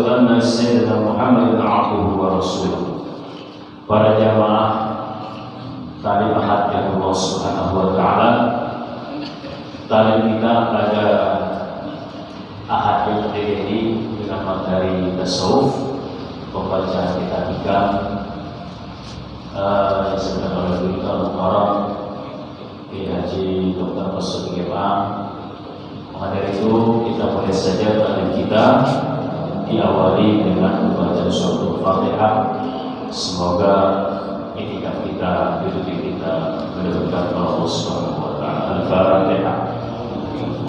أن سيدنا محمد عبده ورسوله. Para jamaah talim ahad yang Allah Subhanahu wa taala, talim kita pada ahad yang ketiga ini dengan materi tasawuf, pembacaan kita hikam yang sedang oleh kita Mukarram Haji Dr. Masud Imam. Maka dari itu kita boleh saja talim kita diawali dengan membaca surat Al-Fatihah. Semoga itikaf kita, hidup kita mendapatkan Allah Subhanahu wa taala. Al-Fatihah.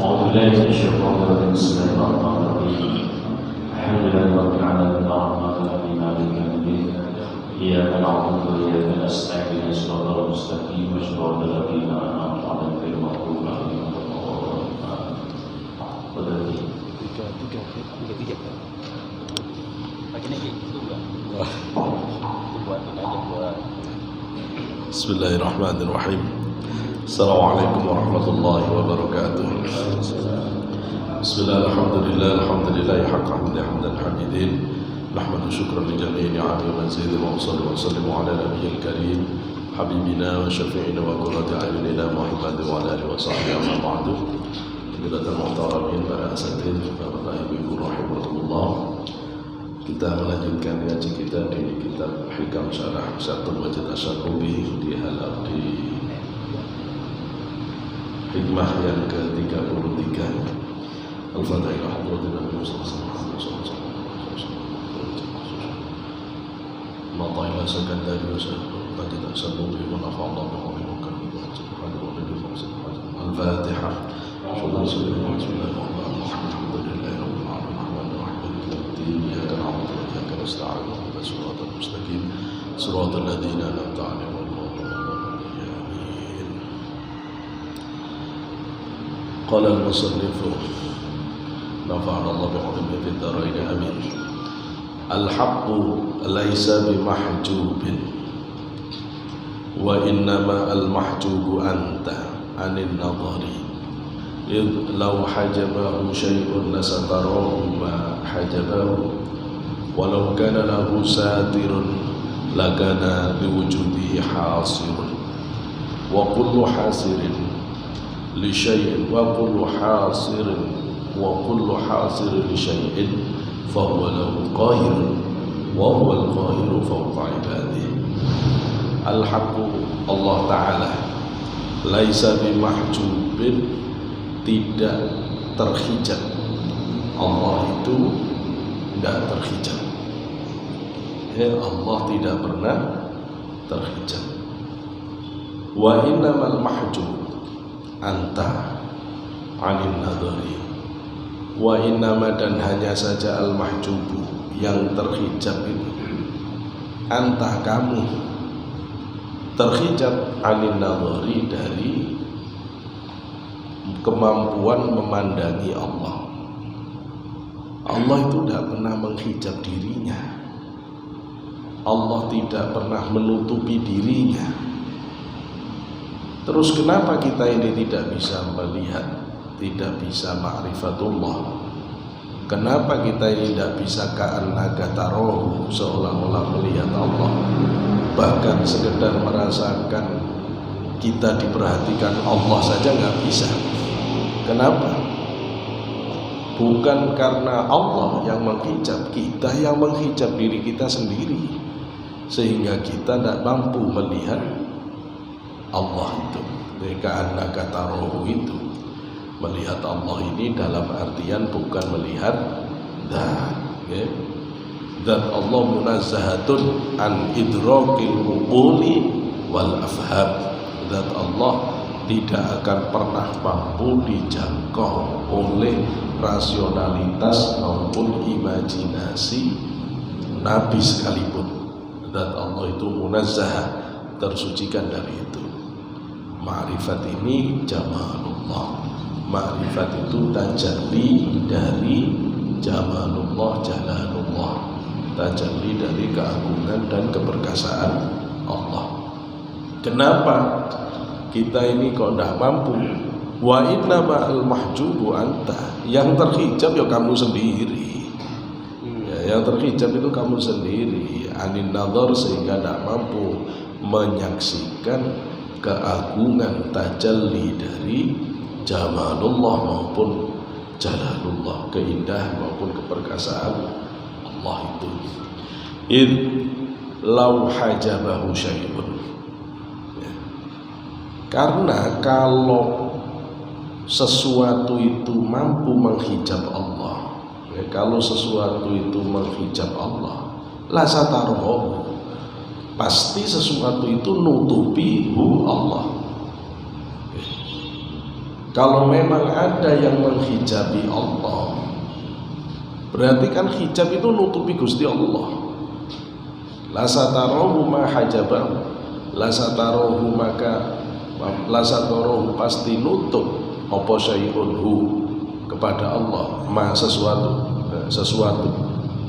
A'udzu billahi minasyaitonir rajim. Bismillahirrahmanirrahim. Alhamdulillahi rabbil alamin arrahmanir rahim maliki yaumiddin. Iyyaka na'budu wa iyyaka nasta'in ihdinas mustaqim siratal ladzina an'amta 'alaihim ghairil maghdubi 'alaihim waladdallin. Tiga. Pakai ini itu enggak? Bismillahirrahmanirrahim. Assalamualaikum warahmatullahi wabarakatuh. Bismillahirrahmanirrahim. Alhamdulillahi haqqa hamdan hamidin. Nahmadu syukran li jami'i ni'ami wa mazidin wa sallallahu wa sallimu ala nabiyil karim habibina wa syafi'ina wa qurrati a'yunina Muhammad wa ala alihi wa sahbihi amma ba'du. Hadirin muhtaramin, para asatidz, bapak ibu rahimahullah. Kita melanjutkan ngaji kita di kitab Hikam Syarah Syatul Majid Asy-Syarrubi di hikmah yang ke-33. Al-Fatihah. Ma'tailah sekandari Majid Asy-Syarrubi wa nafa'allah bi'ulumikum Al-Fatihah. صراط الذين أنعمت عليهم غير المغضوب عليهم. قال المصنف نفعنا الله بعلمه في الدارين آمين. الحق ليس بمحجوب وإنما المحجوب أنت عن النظر إذ لو حجبه شيء لستراه ما حجبه ولو كان له ساتر لكان لوجوده حاصر وكل حاصر لشيء لشيء فهو له قاهر وهو القاهر فوق عباده. الحق Allah Ta'ala laisa bimahjubin, tidak terhijab. Allah itu tidak terhijab. Allah tidak pernah terhijab. Wa innamal mahjub anta 'anil nadhari. Wa innama, dan hanya saja al mahjubu, yang terhijab itu anta, kamu terhijab 'anil nadhari, dari kemampuan memandangi Allah. Allah itu tidak pernah menghijab dirinya. Allah tidak pernah menutupi dirinya. Terus kenapa kita ini tidak bisa melihat, tidak bisa ma'rifatullah? Kenapa kita ini tidak bisa ka'annaka tarahu, seolah-olah melihat Allah? Bahkan sekedar merasakan kita diperhatikan Allah saja nggak bisa. Kenapa? Bukan karena Allah yang menghijab, kita yang menghijab diri kita sendiri, sehingga kita tidak mampu melihat Allah itu. Ka'annaka tarahu itu, melihat Allah ini dalam artian bukan melihat zat, ya. Zat Allah munazzahatun an idrakil uquli wal afham. Zat Allah tidak akan pernah mampu dijangkau oleh rasionalitas maupun imajinasi Nabi sekalipun. Zat Allah itu munazzah, tersucikan dari itu. Ma'rifat ini jamalullah. Ma'rifat itu tajalli dari jamalullah, jalalullah, tajalli dari keagungan dan keperkasaan Allah. Kenapa kita ini kok tidak mampu? Wa inna ma'al mahjubu anta, yang terhijab ya kamu sendiri. Yang terhijab itu kamu sendiri, anin nadhar, sehingga tidak mampu menyaksikan keagungan tajalli dari jamalullah maupun jalalullah, keindahan maupun keperkasaan Allah itu. Id law hajabahu syai'un, ya. Karena kalau sesuatu itu mampu menghijab Allah, ya, kalau sesuatu itu menghijab Allah, la satarahu, pasti sesuatu itu nutupi Allah. Kalau memang ada yang menghijabi Allah, berarti kan hijab itu nutupi Gusti Allah. La satarahu ma hajabahu, la satarahu maka la satarahu pasti nutup apa syai'un hu kepada Allah, ma sesuatu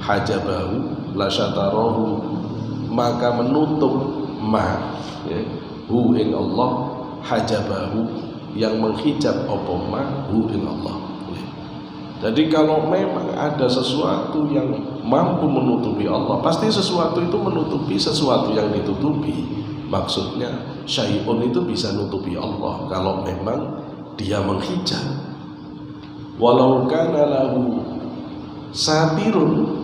hajabahu, la satarahu maka menutup ma, ya, hu ing Allah, hajabahu yang menghijab apa ma hu ing Allah. Jadi kalau memang ada sesuatu yang mampu menutupi Allah, pasti sesuatu itu menutupi sesuatu yang ditutupi. Maksudnya syai'un itu bisa nutupi Allah kalau memang dia menghijab. Walau kana lahu satirun,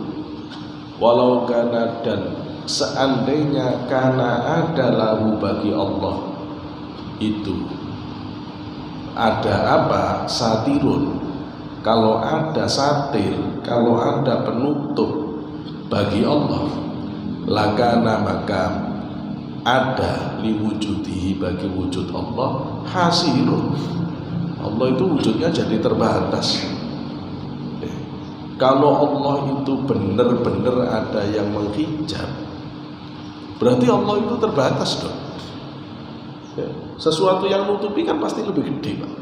walau kana, dan seandainya kana ada lahu bagi Allah itu ada apa? Satirun. Kalau ada satir, kalau ada penutup bagi Allah, lakana maka ada liwujudihi bagi wujud Allah hasirun. Allah itu wujudnya jadi terbatas. Kalau Allah itu benar-benar ada yang menghijab, berarti Allah itu terbatas dong. Sesuatu yang nutupi kan pasti lebih gede, Pak.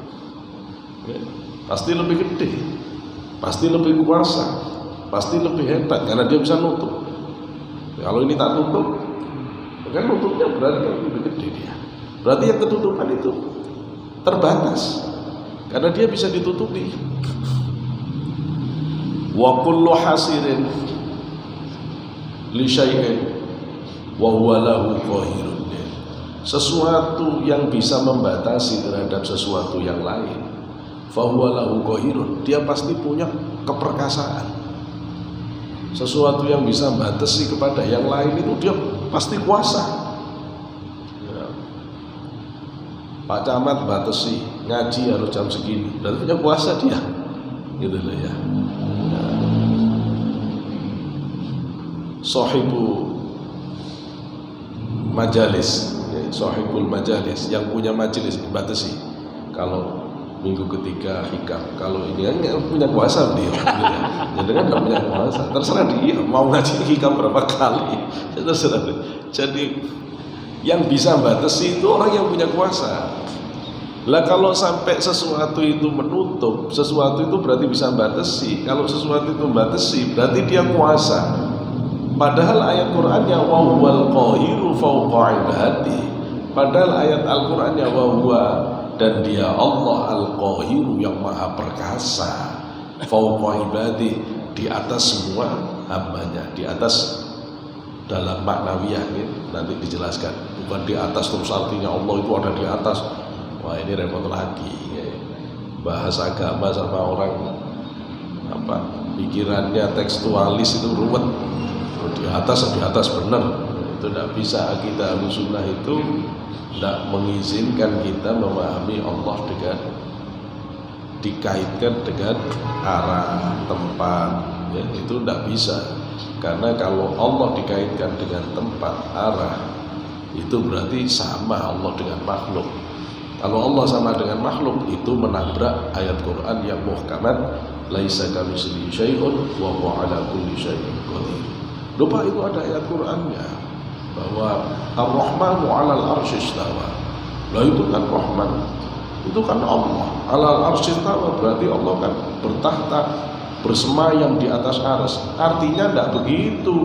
Pasti lebih gede, pasti lebih kuasa, pasti lebih hebat karena dia bisa nutup. Kalau ini tak tutup, kan nutupnya berarti lebih gede dia. Berarti yang ketutupan itu terbatas karena dia bisa ditutupi. Wa kullu hasirin li syai'in wa huwa lahu qahirun. Sesuatu yang bisa membatasi terhadap sesuatu yang lain, fahuwa lahu qahirun, dia pasti punya keperkasaan. Sesuatu yang bisa membatasi kepada yang lain itu dia pasti kuasa. Ya. Pak Camat batasi ngaji harus jam segini, berarti punya kuasa dia, gitu loh ya. Sahibu majalis, ya, sahibul majalis, yang punya majelis dibatasi. Kalau minggu ketiga hikam, kalau ini kan punya kuasa dia, jadi kan nggak punya kuasa, terserah dia mau ngaji hikam berapa kali, terserah dia. Jadi yang bisa batasi itu orang yang punya kuasa. Lah kalau sampai sesuatu itu menutup, sesuatu itu berarti bisa batasi. Kalau sesuatu itu batasi, berarti dia kuasa. Padahal ayat Qur'annya wa huwal qahiru fawqa ibadi. Padahal ayat Al-Qur'annya wa huwa, dan dia Allah al-qahiru yang maha perkasa, fawqa ibadi, di atas semua hambanya, di atas dalam maknawiyah ini nanti dijelaskan, bukan di atas terus artinya Allah itu ada di atas. Wah ini repot lagi ya. Bahas agama sama orang apa pikirannya tekstualis itu ruwet. Di atas benar, itu tidak bisa. Kita Ahlussunnah itu tidak mengizinkan kita memahami Allah dengan dikaitkan dengan arah, tempat, ya, itu tidak bisa. Karena kalau Allah dikaitkan dengan tempat, arah, itu berarti sama Allah dengan makhluk. Kalau Allah sama dengan makhluk, itu menabrak ayat Quran yang muhkamat, laisa kamitslihi syai'un wa huwa 'ala kulli syai'in qadir. Lupa itu ada ayat Qur'annya bahwa Ar-Rahmanu 'alal 'arsy istawa. Lah itu kan Rahman, itu kan Allah 'alal 'arsy istawa, berarti Allah kan bertahta, bersemayam di atas arsy. Artinya tidak begitu.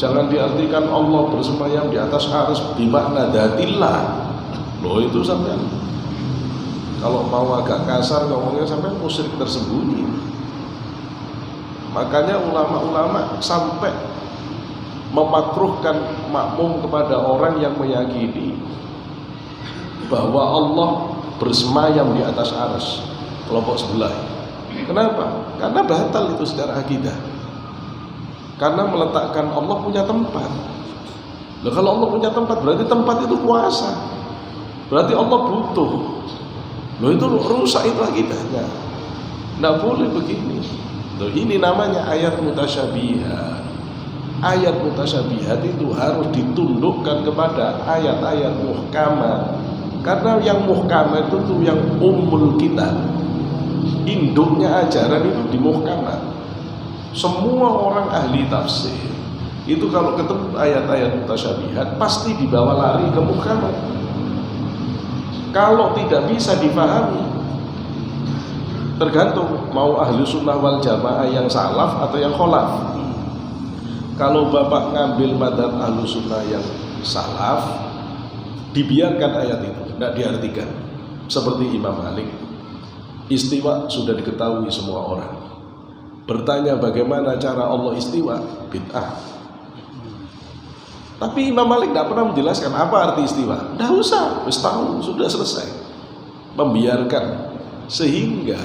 Jangan diartikan Allah bersemayam di atas arsy bermakna dzatillah. Loh itu sampai kalau mau agak kasar ngomongnya sampai musyrik tersembunyi. Makanya ulama-ulama sampai memakruhkan makmum kepada orang yang meyakini bahwa Allah bersemayam di atas arsy, kelompok sebelah. Kenapa? Karena batal itu secara akidah. Karena meletakkan Allah punya tempat. Nah, kalau Allah punya tempat, berarti tempat itu kuasa. Berarti Allah butuh. Loh, itu rusak itu akidahnya. Nggak boleh begini. Loh, ini namanya ayat mutasyabihat. Ayat mutasyabihat itu harus ditundukkan kepada ayat-ayat muhkamah. Karena yang muhkamah itu tuh yang ummul kitab. Induknya ajaran itu di muhkamah. Semua orang ahli tafsir itu kalau ketemu ayat-ayat mutasyabihat pasti dibawa lari ke muhkamah. Kalau tidak bisa dipahami, tergantung mau ahli sunnah wal jamaah yang salaf atau yang kholaf. Kalau bapak ngambil madhab ahli sunnah yang salaf, dibiarkan ayat itu, tidak diartikan. Seperti Imam Malik, istiwa sudah diketahui semua orang. Bertanya bagaimana cara Allah istiwa, bid'ah. Tapi Imam Malik tidak pernah menjelaskan apa arti istiwa. Tidak usah, wis tahu, sudah selesai. Membiarkan, sehingga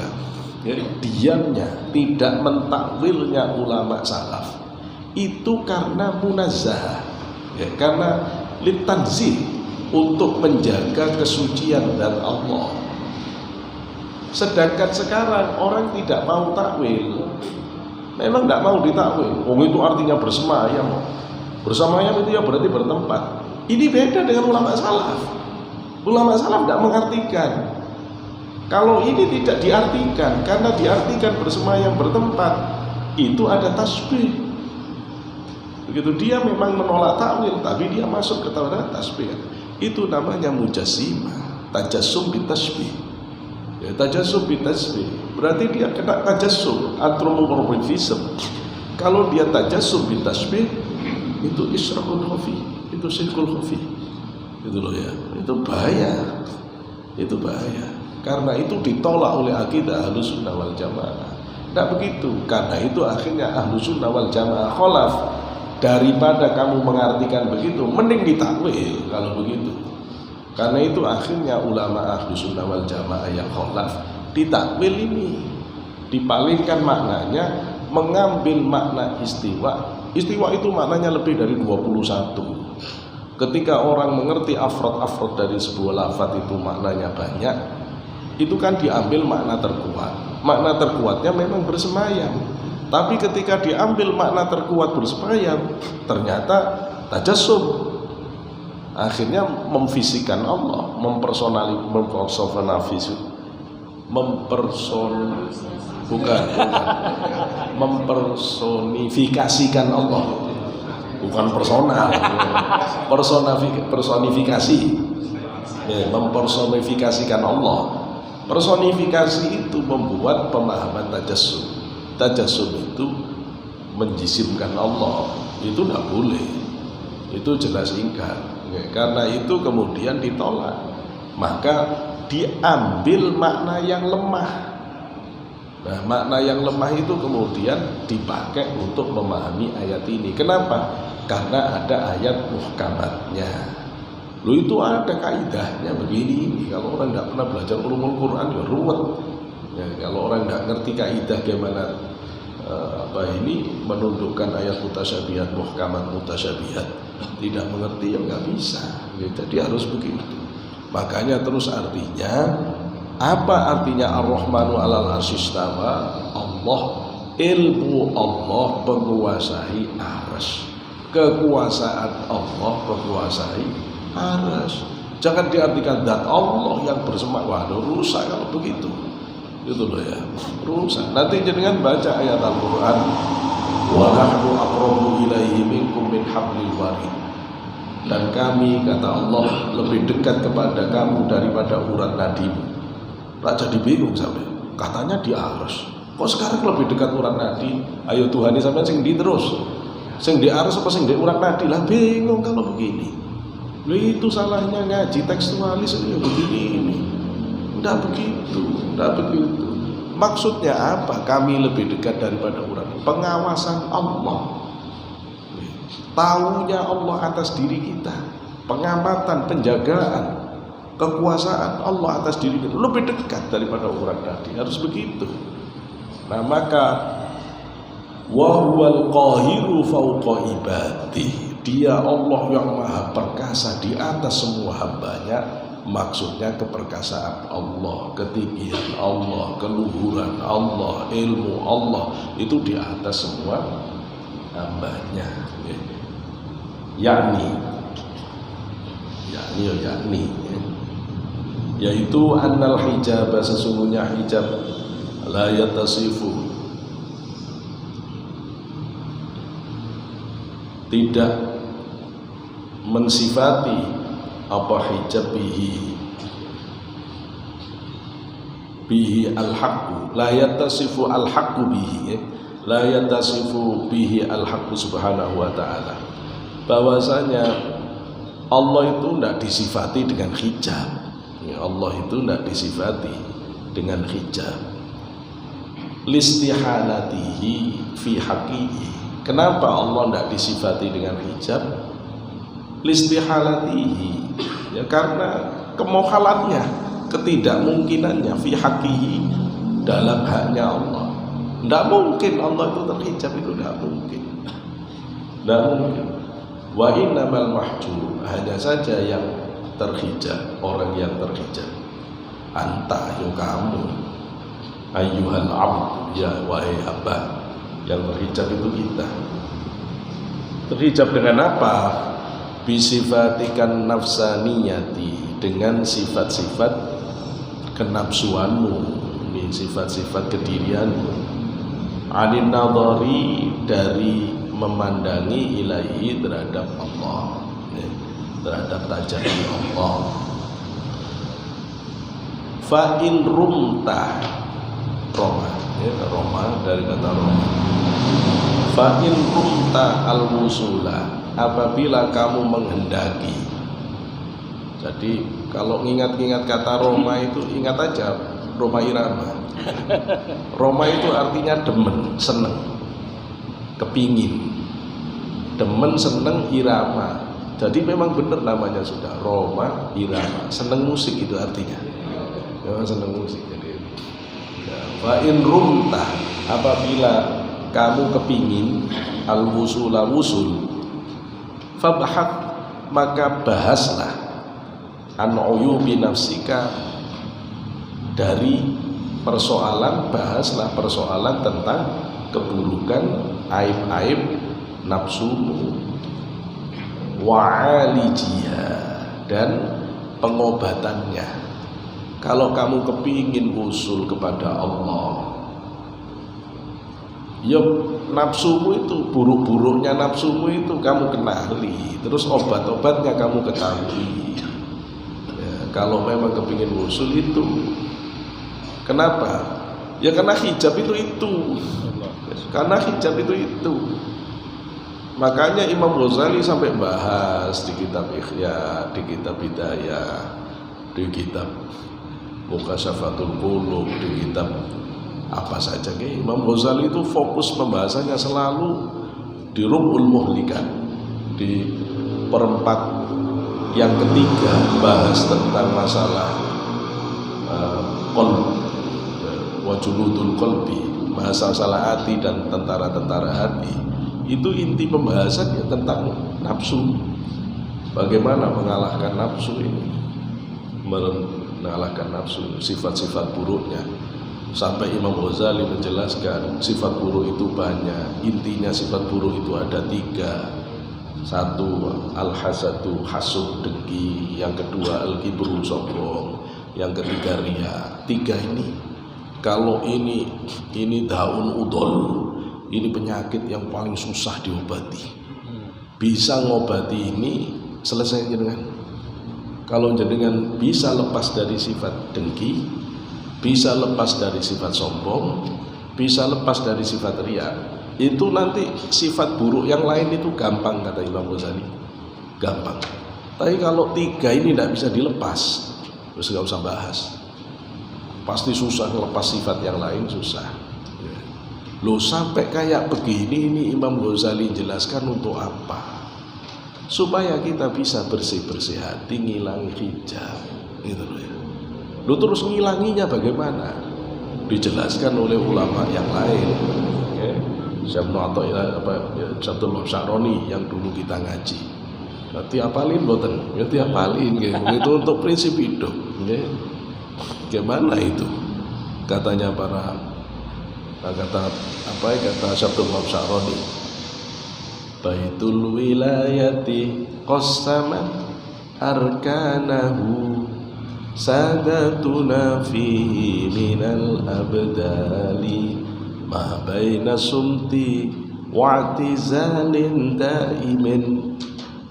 diamnya, tidak mentakwilnya ulama salaf itu karena munazzah, karena litanzih, untuk menjaga kesucian dan Allah. Sedangkan sekarang orang tidak mau takwil. Memang tidak mau ditakwil. Itu artinya bersemayam. Bersemayam itu ya berarti bertempat. Ini beda dengan ulama salaf. Ulama salaf tidak mengartikan. Kalau ini tidak diartikan, karena diartikan bersemayam bertempat, itu ada tasbih. Begitu dia memang menolak takwil, tapi dia masuk ke tasbih. Itu namanya mujassimah, tajassum bitasbih. Ya, tajassum bitasbih berarti dia kena tajassum, anthropomorphism. Kalau dia tajassum bitasbih, itu isyraqul khafi, itu syirkul khafi. Itu loh ya, itu bahaya. Itu bahaya. Karena itu ditolak oleh akidah Ahlus Sunnah wal Jamaah. Tidak begitu. Karena itu akhirnya Ahlus Sunnah wal Jamaah kholaf. Daripada kamu mengartikan begitu, mending ditakwil kalau begitu. Karena itu akhirnya ulama Ahlus Sunnah wal Jamaah yang kholaf ditakwil ini, dipalingkan maknanya, mengambil makna istiwa. Istiwa itu maknanya lebih dari 21. Ketika orang mengerti afrod dari sebuah lafaz itu maknanya banyak, itu kan diambil makna terkuat. Makna terkuatnya memang bersemayam. Tapi ketika diambil makna terkuat bersemayam, ternyata tajassum. Akhirnya memfisikan Allah, mempersonifikasikan Allah, bukan personal, personifikasi, mempersonifikasikan Allah. Personifikasi itu membuat pemahaman tajassum. Tajassum itu menjisimkan Allah, itu tidak boleh, itu jelas ingkar. Karena itu kemudian ditolak, maka diambil makna yang lemah. Nah, makna yang lemah itu kemudian dipakai untuk memahami ayat ini. Kenapa? Karena ada ayat muhkamatnya. Loh, itu ada kaidahnya begini. Kalau orang tidak pernah belajar ulumul Quran ya ruwet. Ya, kalau orang tidak ngerti kaidah gimana menundukkan ayat mutasyabihat, muhkamat mutasyabihat, tidak mengerti ya nggak bisa. Jadi harus begitu. Makanya terus artinya, apa artinya Ar-Rahmanu 'alal 'arsy istawa? Allah, ilmu Allah menguasai arsy. Kekuasaan Allah menguasai arsy. Jangan diartikan zat Allah yang bersemayam. Waduh, rusak kalau begitu. Itu loh ya, rusak. Nanti jenengan baca ayat Al-Quran, wa nahnu aqrabu ilaihi minkum min hablil warid. Dan kami, kata Allah, lebih dekat kepada kamu daripada urat nadimu. Tak jadi bingung sampai. Katanya di arsy. Kok sekarang lebih dekat urat nadi? Ayo Tuhan ini sampai sing di terus. Sing di arsy apa sing di urat nadi? Lah bingung kalau begini. Loh, itu salahnya ngaji tekstualis ini begini ini. Tidak begitu, tidak begitu. Maksudnya apa? Kami lebih dekat daripada urat. pengawasan Allah. Taunya Allah atas diri kita, pengamatan, penjagaan, kekuasaan Allah atas diri kita lebih dekat daripada orang tadi. Harus begitu. Nah, maka wa huwal qahiru fawqa ibadihi. Dia Allah yang maha perkasa di atas semua hambanya. Maksudnya keperkasaan Allah, ketinggian Allah, keluhuran Allah, ilmu Allah itu di atas semua hambanya. Yakni yaitu annal hijab, sesungguhnya hijab la yatasifu, tidak mensifati apa hijab bihi al-haqqu, la yatasifu al-haqqu bihi, la yatasifu bihi al-haqqu subhanahu wa ta'ala, bahwasanya Allah itu tidak disifati dengan hijab. Allah itu tidak disifati dengan hijab. Listihanatihi fi haqqihi. Kenapa Allah tidak disifati dengan hijab? Listihalatihi, ya karena kemohalannya, ketidakmungkinannya, fi haqqihi, dalam haknya Allah. Tidak mungkin Allah itu terhijab, itu tidak mungkin. Tidak mungkin. Wa innamal mahjub, hanya saja yang terhijab, orang yang terhijab, anta, ya kamu, ayyuhal abd, ya wahai hamba, yang terhijab itu kita. Terhijab dengan apa? Bisifatikan nafsaniyati, dengan sifat-sifat kenafsuanmu, ini sifat-sifat kedirianmu. Anin nadhari, dari memandangi ilahi, terhadap Allah, terhadap tajam Allah. Fa in rumta, Roma, Roma dari kata Roma. Fa in rumta al-wusula, apabila kamu menghendaki. Jadi kalau ingat-ingat kata Roma itu, ingat aja Roma Irama. Roma itu artinya demen, seneng, kepingin. Demen, seneng, irama. Jadi memang benar namanya sudah Roma Irama, seneng musik itu artinya. Memang seneng musik. Jadi fa in rumta, apabila kamu kepingin al-wusula, wusul, fabhat, maka bahaslah an uyubi nafsika, dari persoalan, bahaslah persoalan tentang keburukan, aib-aib nafsumu, wa'alijiyah, dan pengobatannya. Kalau kamu kepingin usul kepada Allah, ya nafsumu itu, buruk-buruknya nafsumu itu kamu kenali, terus obat-obatnya kamu ketahui. Ya, kalau memang kepingin usul itu, kenapa? Ya karena hijab itu. Karena hijab itu. Makanya Imam Ghazali sampai bahas di kitab Ihya, di kitab Hidayah, di kitab Mukashafatul Qulub, di kitab apa saja. Imam Ghazali itu fokus pembahasannya selalu di Rub'ul Muhlikat, di perempat yang ketiga, bahas tentang masalah qalb wa juludul qalbi, masalah hati dan tentara-tentara hati. Itu inti pembahasannya tentang nafsu. Bagaimana mengalahkan nafsu ini, mengalahkan nafsu, sifat-sifat buruknya. Sampai Imam Ghazali menjelaskan sifat buruk itu banyak. Intinya sifat buruk itu ada 3. 1, al-hasadu, hasud, dengki. Yang kedua, al-kibru, sombong. Yang ketiga, riya. 3 ini, kalau ini daun udol, ini penyakit yang paling susah diobati. Bisa ngobati ini, selesai jenengan. Kalau jenengan bisa lepas dari sifat dengki, bisa lepas dari sifat sombong, bisa lepas dari sifat riya, itu nanti sifat buruk yang lain itu gampang, kata Imam Ghazali. Gampang. Tapi kalau 3 ini tidak bisa dilepas, terus nggak usah bahas. Pasti susah melepas sifat yang lain, susah. Loh sampai kayak begini ini Imam Ghazali jelaskan untuk apa? Supaya kita bisa bersih-bersih hati, ngilangi hijab, gitu loh ya. Loh terus ngilanginya bagaimana? Dijelaskan oleh ulama yang lain. Okay. Syekh Abdul Wahab Sya'roni yang dulu kita ngaji. Nanti apalin boten, nanti apalin gitu. Itu untuk prinsip hidup. Okay. Gimana itu? Katanya kata Syekh Abdul Wahab Sya'roni, Baitul wilayati qasamat arkanahu sadatuna fihi minal abdali ma baina sumti wa'tizalin daimin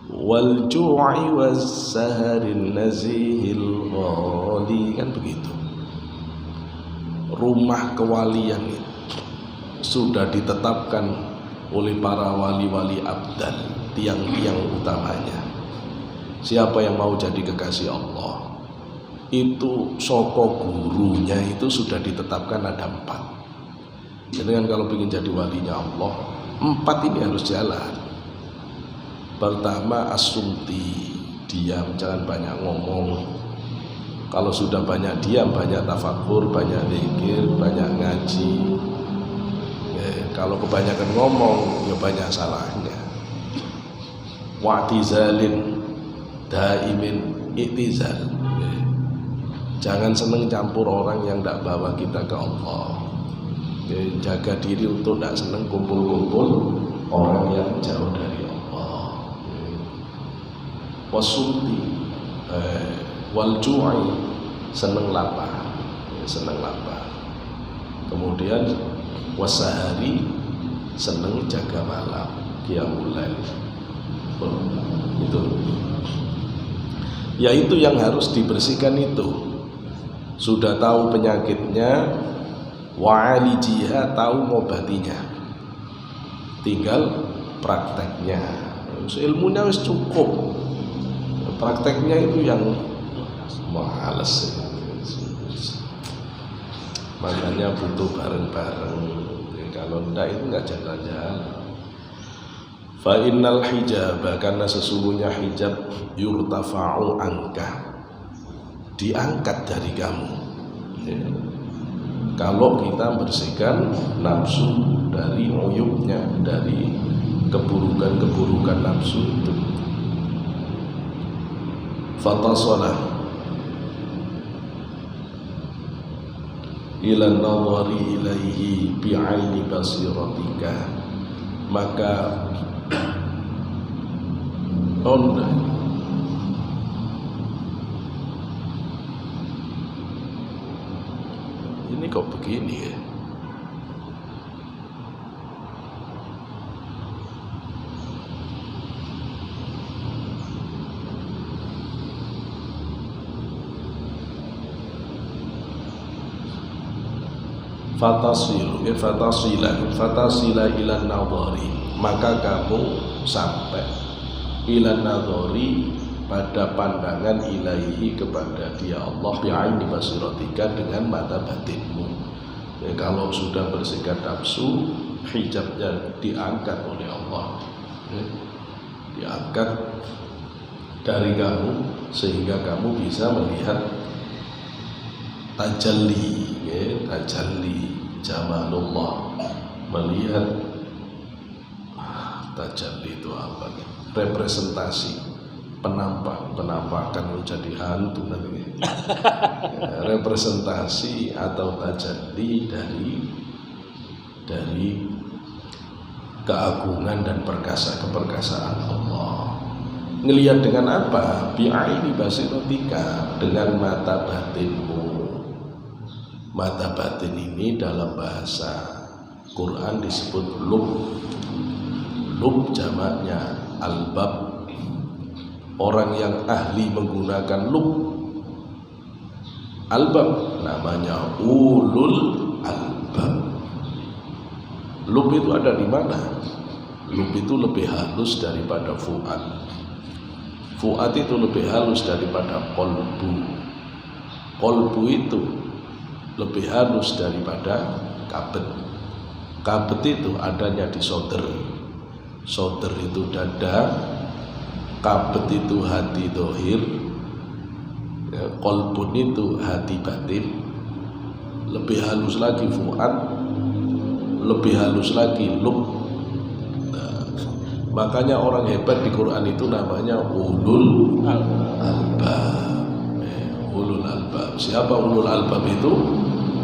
wal ju'i was saharin nazihil ghali. Kan begitu. Rumah kewalian itu sudah ditetapkan oleh para wali-wali abdal, tiang-tiang utamanya. Siapa yang mau jadi kekasih Allah, itu soko gurunya itu sudah ditetapkan ada 4. Jadi kan kalau ingin jadi walinya Allah, 4 ini harus jalan. Pertama as-sumti, diam, jangan banyak ngomong. Kalau sudah banyak diam, banyak tafakur, banyak zikir, banyak ngaji. Kalau kebanyakan ngomong, ya banyak salahnya. Wa'tizalin daimin i'tizal. Jangan seneng campur orang yang tidak bawa kita ke Allah. Jaga diri untuk tidak seneng kumpul-kumpul orang yang jauh dari Allah. Wasumti wal ju'i, seneng lapar. Kemudian wasahari, seneng jaga malam, qiyamul lail. Itu. Ya itu yang harus dibersihkan itu. Sudah tahu penyakitnya, wa'alijiha, tahu ngobatinya. Tinggal prakteknya. Ilmunya wis cukup. Prakteknya itu yang males. Makanya butuh bareng-bareng. Kalau enggak itu enggak jalan-jalan. Fa innal hijab, karena sesungguhnya hijab yurtafa'u anka, diangkat dari kamu. Ya. Kalau kita bersihkan nafsu dari uyubnya, dari keburukan-keburukan nafsu itu. Fatasalah ila nawari ilaihi bi'aini basiratika, maka ini kok begini ya? Fatasila ilan nadhari, maka kamu sampai ilan nadhari pada pandangan ilaihi, kepada dia Allah, bi'aini basiratika, dengan mata batinmu. Ya, kalau sudah bersihkan nafsu, hijabnya diangkat oleh Allah, ya, diangkat dari kamu sehingga kamu bisa melihat tajalli, ya, tajalli jamalullah, melihat tajalli itu apa? Representasi, penampakan menjadi hantu nanti. Ya, representasi atau tajalli dari keagungan dan keperkasaan Allah. Ngelihat dengan apa? Bi'aini basiratika, dengan mata batinmu. Mata batin ini dalam bahasa Quran disebut lub. Lub jamaknya albab. Orang yang ahli menggunakan lub, albab namanya ulul albab. Lub itu ada di mana? Lub itu lebih halus daripada fuad. Fuad itu lebih halus daripada qalbu. Qalbu itu lebih halus daripada kabet. Kabet itu adanya di soder. Soder itu dada, kabet itu hati dohir, ya, kolbun itu hati batin, lebih halus lagi fuad, lebih halus lagi lub. Nah, makanya orang hebat di Quran itu namanya ulul albab. Ulul albab. Siapa ulul albab itu?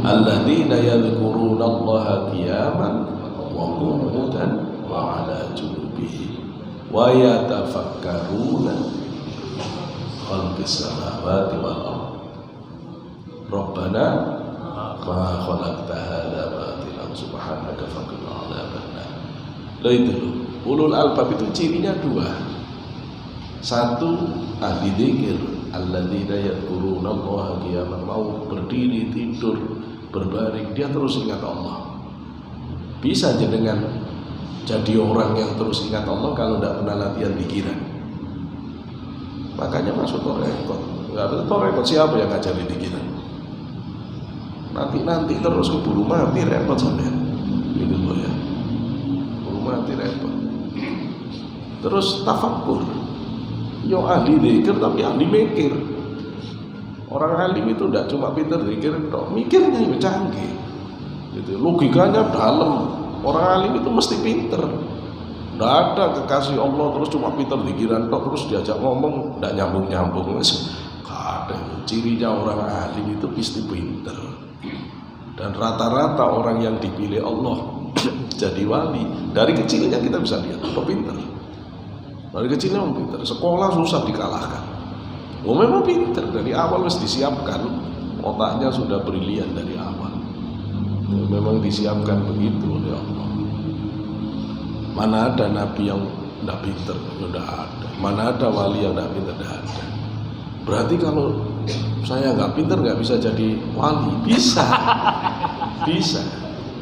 Alladzina yadhkurunallaha qiyaman wa qu'udan wa 'ala junubihim wa yatafakkaruna khalqis samawati wal ardh. Rabbana ma khalaqta hadza batilan subhanaka faqina 'adzabannar. Lah itu ulul albab itu cirinya dua. Satu, ahli dzikir, alladzina yadhkurunallaha qiyaman, mau berdiri, tidur, berbaring, dia terus ingat Allah. Bisa jenengan jadi orang yang terus ingat Allah kalau tidak pernah latihan pikiran. Makanya masuk torekot. Nggak betul torekot, siapa yang ngajari pikiran? Nanti terus keburu mati, repot sampean. Gitu loh ya. Keburu mati repot. Terus tafakkur. Yo ahli zikir tapi ahli mikir. Orang alim itu tidak cuma pintar zikir, mikirnya itu canggih. Gitu. Logikanya dalam. Orang alim itu mesti pintar. Tidak ada kekasih Allah terus cuma pintar zikiran tok, terus diajak ngomong tidak nyambung-nyambung. Ada. Cirinya orang alim itu pasti pintar. Dan rata-rata orang yang dipilih Allah jadi wali dari kecilnya kita bisa lihat pintar. Dari kecilnya memang pintar, sekolah susah dikalahkan. Oh memang pintar, dari awal harus disiapkan, otaknya sudah brilian dari awal. Memang disiapkan begitu oleh Allah. Mana ada nabi yang tidak pintar? Tidak ada. Mana ada wali yang tidak pintar? Tidak ada. Berarti kalau saya nggak pintar nggak bisa jadi wali? Bisa, bisa.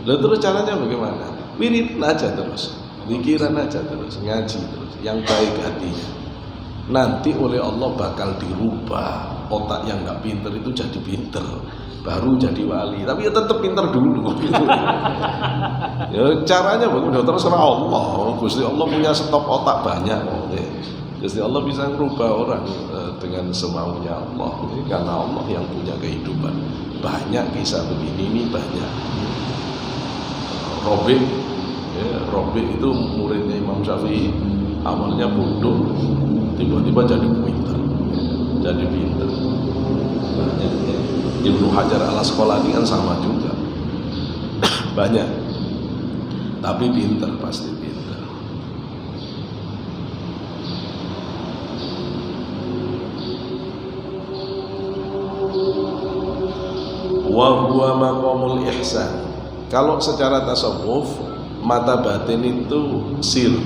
Lalu terus caranya bagaimana? Wirid aja terus, pikiran aja terus, ngaji terus. Yang baik hatinya, nanti oleh Allah bakal dirubah otak yang nggak pinter itu jadi pinter, baru jadi wali. Tapi ya tetap pinter dulu. Ya caranya bagaimana? Terserah Allah. Gusti Allah punya stok otak banyak. Gusti Allah bisa merubah orang dengan semaunya Allah. Karena Allah yang punya kehidupan. Banyak kisah begini ini banyak. Robi itu muridnya Imam Syafi'i. Awalnya bodoh, tiba-tiba jadi pinter, banyak ya. Ibnu Hajar al-Asqalani kan sama juga, banyak, tapi pinter, pasti pinter. Wa huwa maqamul ihsan. Kalau secara tasawuf, mata batin itu sir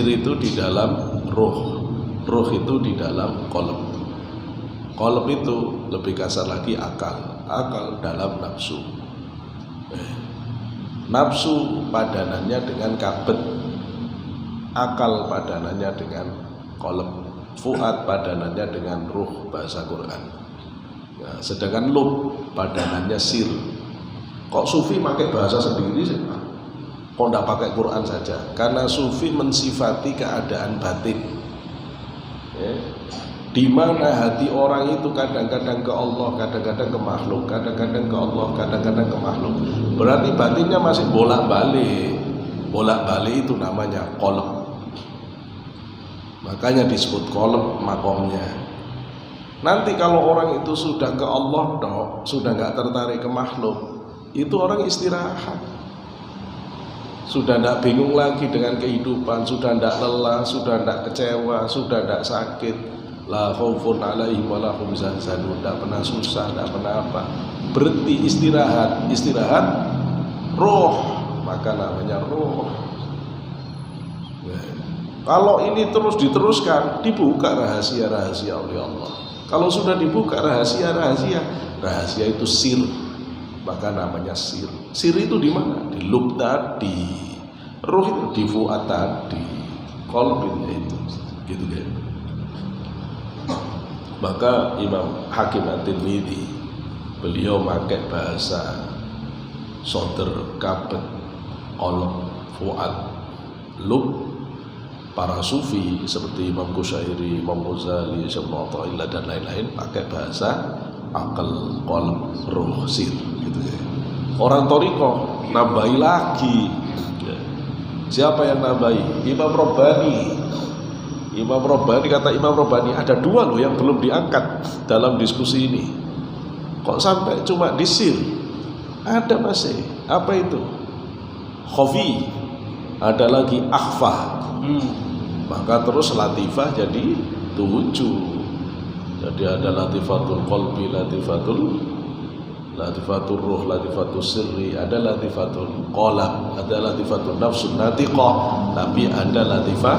itu di dalam roh itu di dalam qalb itu lebih kasar lagi akal dalam nafsu. Nafsu padanannya dengan kabet, akal padanannya dengan qalb, fuad padanannya dengan ruh bahasa Quran. Nah, sedangkan lub padanannya sir. Kok sufi pakai bahasa sendiri sih? Kok tidak pakai Quran saja? Karena sufi mensifati keadaan batin, ya. Di mana hati orang itu kadang-kadang ke Allah, kadang-kadang ke makhluk, kadang-kadang ke Allah, kadang-kadang ke makhluk. Berarti batinnya masih bolak-balik. Bolak-balik itu namanya qalb. Makanya disebut qalb makomnya. Nanti kalau orang itu sudah ke Allah dok, sudah nggak tertarik ke makhluk, itu orang istirahat. Sudah tidak bingung lagi dengan kehidupan, sudah tidak lelah, sudah tidak kecewa, sudah tidak sakit. La khaufun alaihim wa la hum yahzanun. Tidak pernah susah, tidak pernah apa. Berhenti, istirahat roh, maka namanya roh. Kalau ini terus diteruskan, dibuka rahasia-rahasia oleh Allah. Kalau sudah dibuka rahasia itu sir, maka namanya sir. Sir itu di mana? Di lub tadi, ruh itu di fuad tadi, qalb itu, gitu kan. Maka Imam Hakim At-Tirmidzi beliau pakai bahasa sodr, kabet, qalb, fuad, lub. Para sufi seperti Imam Qushairi, Imam Ghazali, Syekh Mu'tazilah dan lain-lain pakai bahasa akal, qalb, ruh, sir gitu ya. Orang thariqah nambahi lagi. Siapa yang nambahi? Imam Rabbani. Imam Rabbani, kata Imam Rabbani, ada dua loh yang belum diangkat dalam diskusi ini. Kok sampai cuma disir? Ada masih. Apa itu? Khafi. Ada lagi akhfa. Maka terus latifah jadi 7. Jadi ada latifatul qalbi, latifatul ruh, latifatul sirri, ada latifatul qalb, ada latifatul nafsun natiqah, tapi ada latifah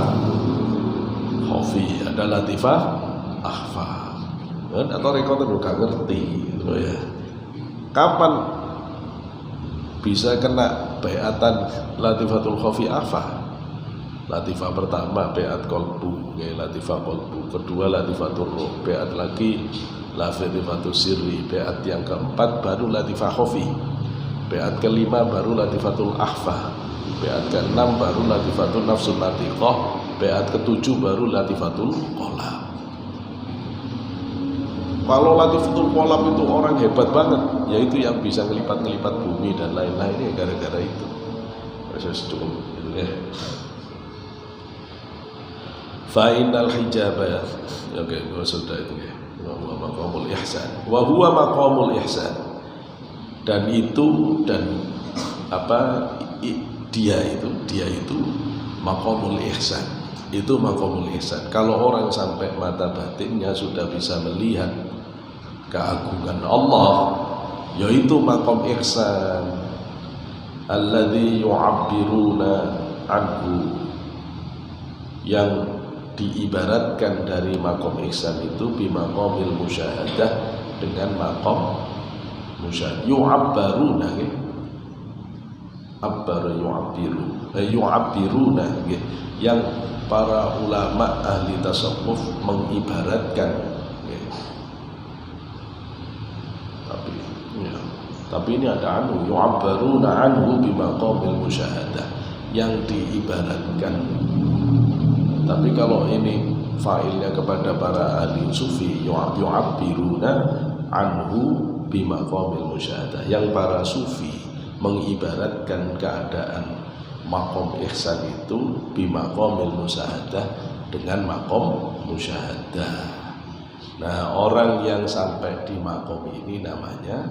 khafi, ada latifah akhfa. Dan atau rekod itu gak ngerti gitu ya. Kapan bisa kena baiatan latifatul khafi akhfa? Latifah pertama baiat qalbu, latifah qalbu. Kedua latifatul ruh, baiat lagi latifatul sirri. Baiat yang keempat baru latifah khafi. Baiat kelima baru latifatul akhfa. Baiat keenam baru latifatul nafsun natiqah. Baiat ketujuh baru latifatul qalb. Kalau latifatul qalb itu orang hebat banget, yaitu yang bisa ngelipat-ngelipat bumi dan lain-lain, ya gara-gara itu. Proses cukup gitu ya. Fa'inal hijabah, oke, gua sudah itu ya. Wa huwa maqamul ihsan. Wa huwa maqamul ihsan. Dan itu dia itu maqamul ihsan. Itu maqamul ihsan. Kalau orang sampai mata batinnya sudah bisa melihat keagungan Allah, yaitu maqam ihsan. Alladzi yu'abbiruna anhu, yang diibaratkan dari makom ihsan itu bimaqamil musyahadah, dengan makom musyahadah. Yu'abbaruna, abbar yu'abbiruna, yang para ulama ahli tasawuf mengibaratkan. Tapi ini ada anhu, yu'abbaruna anhu bimaqamil musyahadah, yang diibaratkan. Tapi kalau ini failnya kepada para ahli sufi, yu'abbiruna anhu bimaqamil musyahadah, yang para sufi mengibaratkan keadaan maqam ihsan itu bimaqamil musyahadah, dengan maqam musyahadah. Nah, orang yang sampai di maqam ini namanya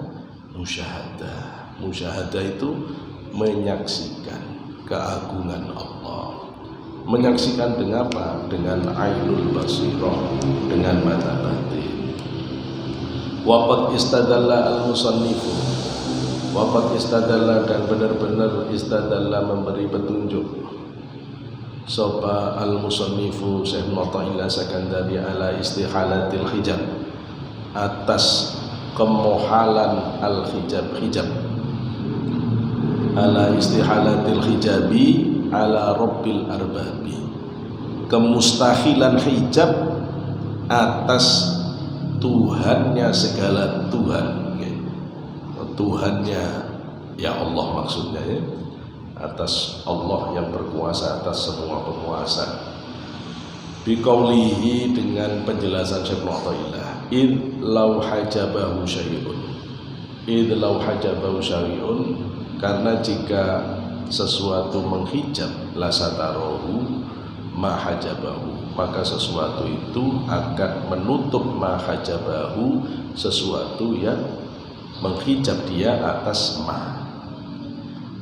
musyahadah. Musyahadah itu menyaksikan keagungan Allah. Menyaksikan dengan apa? Dengan ainul basirah, dengan mata batin. Waqad istadalla al-musannifu, waqad istadalla, dan benar-benar istadalla memberi petunjuk sapa al-musannifu Syekh Mu'tazilah Sakandari ala istihalatil hijab, atas kemohalan al-hijab, ala istihalatil hijabi ala rabbil arbabi, kemustahilan hijab atas Tuhannya segala Tuhan, Tuhannya ya Allah maksudnya ya, atas Allah yang berkuasa atas semua penguasa. Biqaulihi, dengan penjelasan Syekh Mu'tazilah, id law hajabahu syai'un, id law hajabahu syai'un, karena jika sesuatu menghijab la satarahu ma hajabahu, maka sesuatu itu akan menutup ma hajabahu, sesuatu yang menghijab dia atas ma.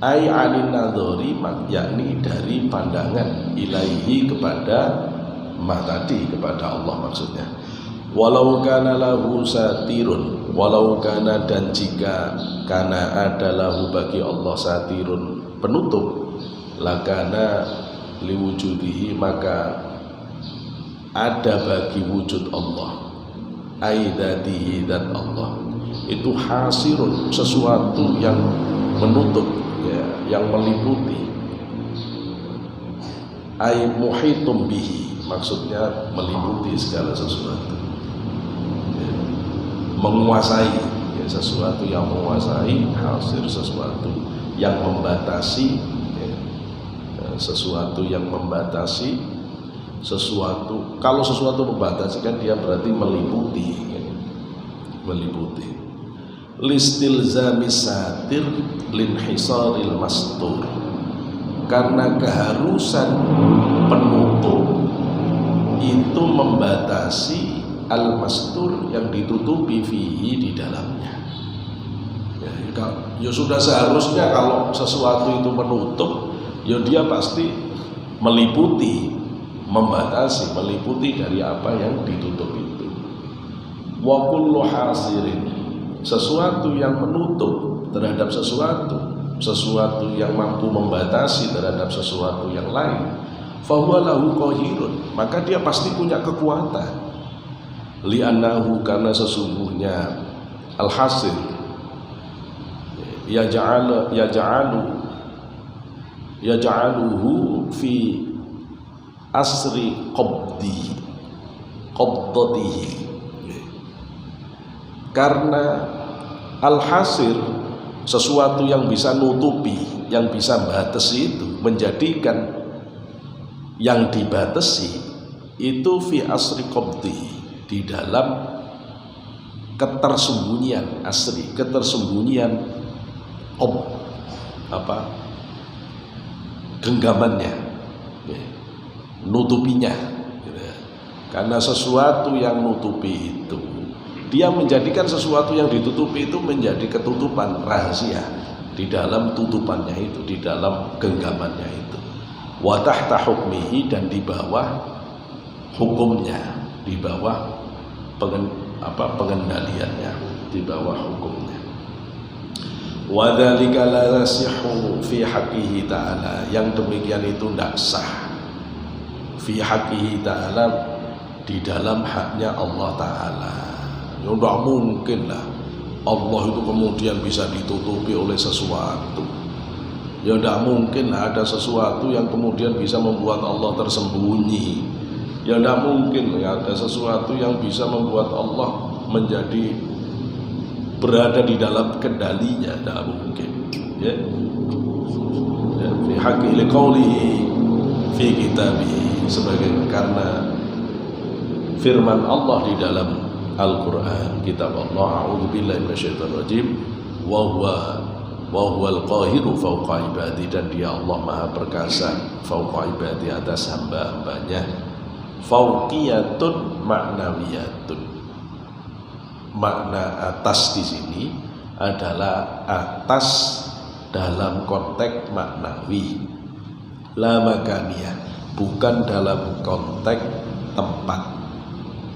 Ai anin nadhari, yakni dari pandangan, ilaihi, kepada ma tadi, kepada Allah maksudnya. Walau kana lahu satirun, walau kana, dan jika kana ada lahu bagi Allah satirun, penutup, lakana liwujudihi, maka ada bagi wujud Allah, aidatihi, dan Allah itu hasirun, sesuatu yang menutup ya, yang meliputi, ay muhitum bihi, maksudnya meliputi segala sesuatu ya, menguasai sesuatu yang menguasai, hasir sesuatu yang membatasi, sesuatu yang membatasi sesuatu. Kalau sesuatu membatasi kan dia berarti meliputi, meliputi. Listilzami satir linhisaril mastur, karena keharusan penutup itu membatasi al-mastur yang ditutupi fihi di dalamnya. Ya sudah seharusnya kalau sesuatu itu menutup, ya dia pasti meliputi, membatasi, meliputi dari apa yang ditutup itu. Wa kullu hasirin, sesuatu yang menutup terhadap sesuatu yang mampu membatasi terhadap sesuatu yang lain, fahuwa lahu qahirun, maka dia pasti punya kekuatan. Li'annahu, karena sesungguhnya al-hasir yaj'aluhu fi asri qabdatihi, karena al-hasir, sesuatu yang bisa nutupi, yang bisa batasi itu, menjadikan yang dibatasi itu fi asri qabdatihi, di dalam ketersembunyian asri, ketersembunyian genggamannya, nutupinya, karena sesuatu yang nutupi itu, dia menjadikan sesuatu yang ditutupi itu menjadi ketutupan rahasia di dalam tutupannya itu, di dalam genggamannya itu. Wa tahta hukmihi, dan di bawah hukumnya, di bawah pengendaliannya, di bawah hukumnya. Wa dzalika la yasihu fi haqqihi ta'ala, yang demikian itu tidak sah fi haqqihi ta'ala, di dalam haknya Allah Ta'ala. Ya tidak mungkin lah Allah itu kemudian bisa ditutupi oleh sesuatu. Ya tidak mungkin lah ada sesuatu yang kemudian bisa membuat Allah tersembunyi. Ya tidak mungkin ya ada sesuatu yang bisa membuat Allah menjadi berada di dalam kendalinya, tidak mungkin. Ya, fi haqqi liqaulihi fi kitabihi, sebagai karena firman Allah di dalam Al-Quran, kitab Allah, a'udzubillahi minasyaitonir rajim, wa huwal qahiru fawqa ibadi, dan dia Allah maha perkasa fawqa ibadi, atas hamba-hambanya. Fawqiyatun ma'nawiyatun, makna atas di sini adalah atas dalam konteks maknawi, la makaniyah, bukan dalam konteks tempat.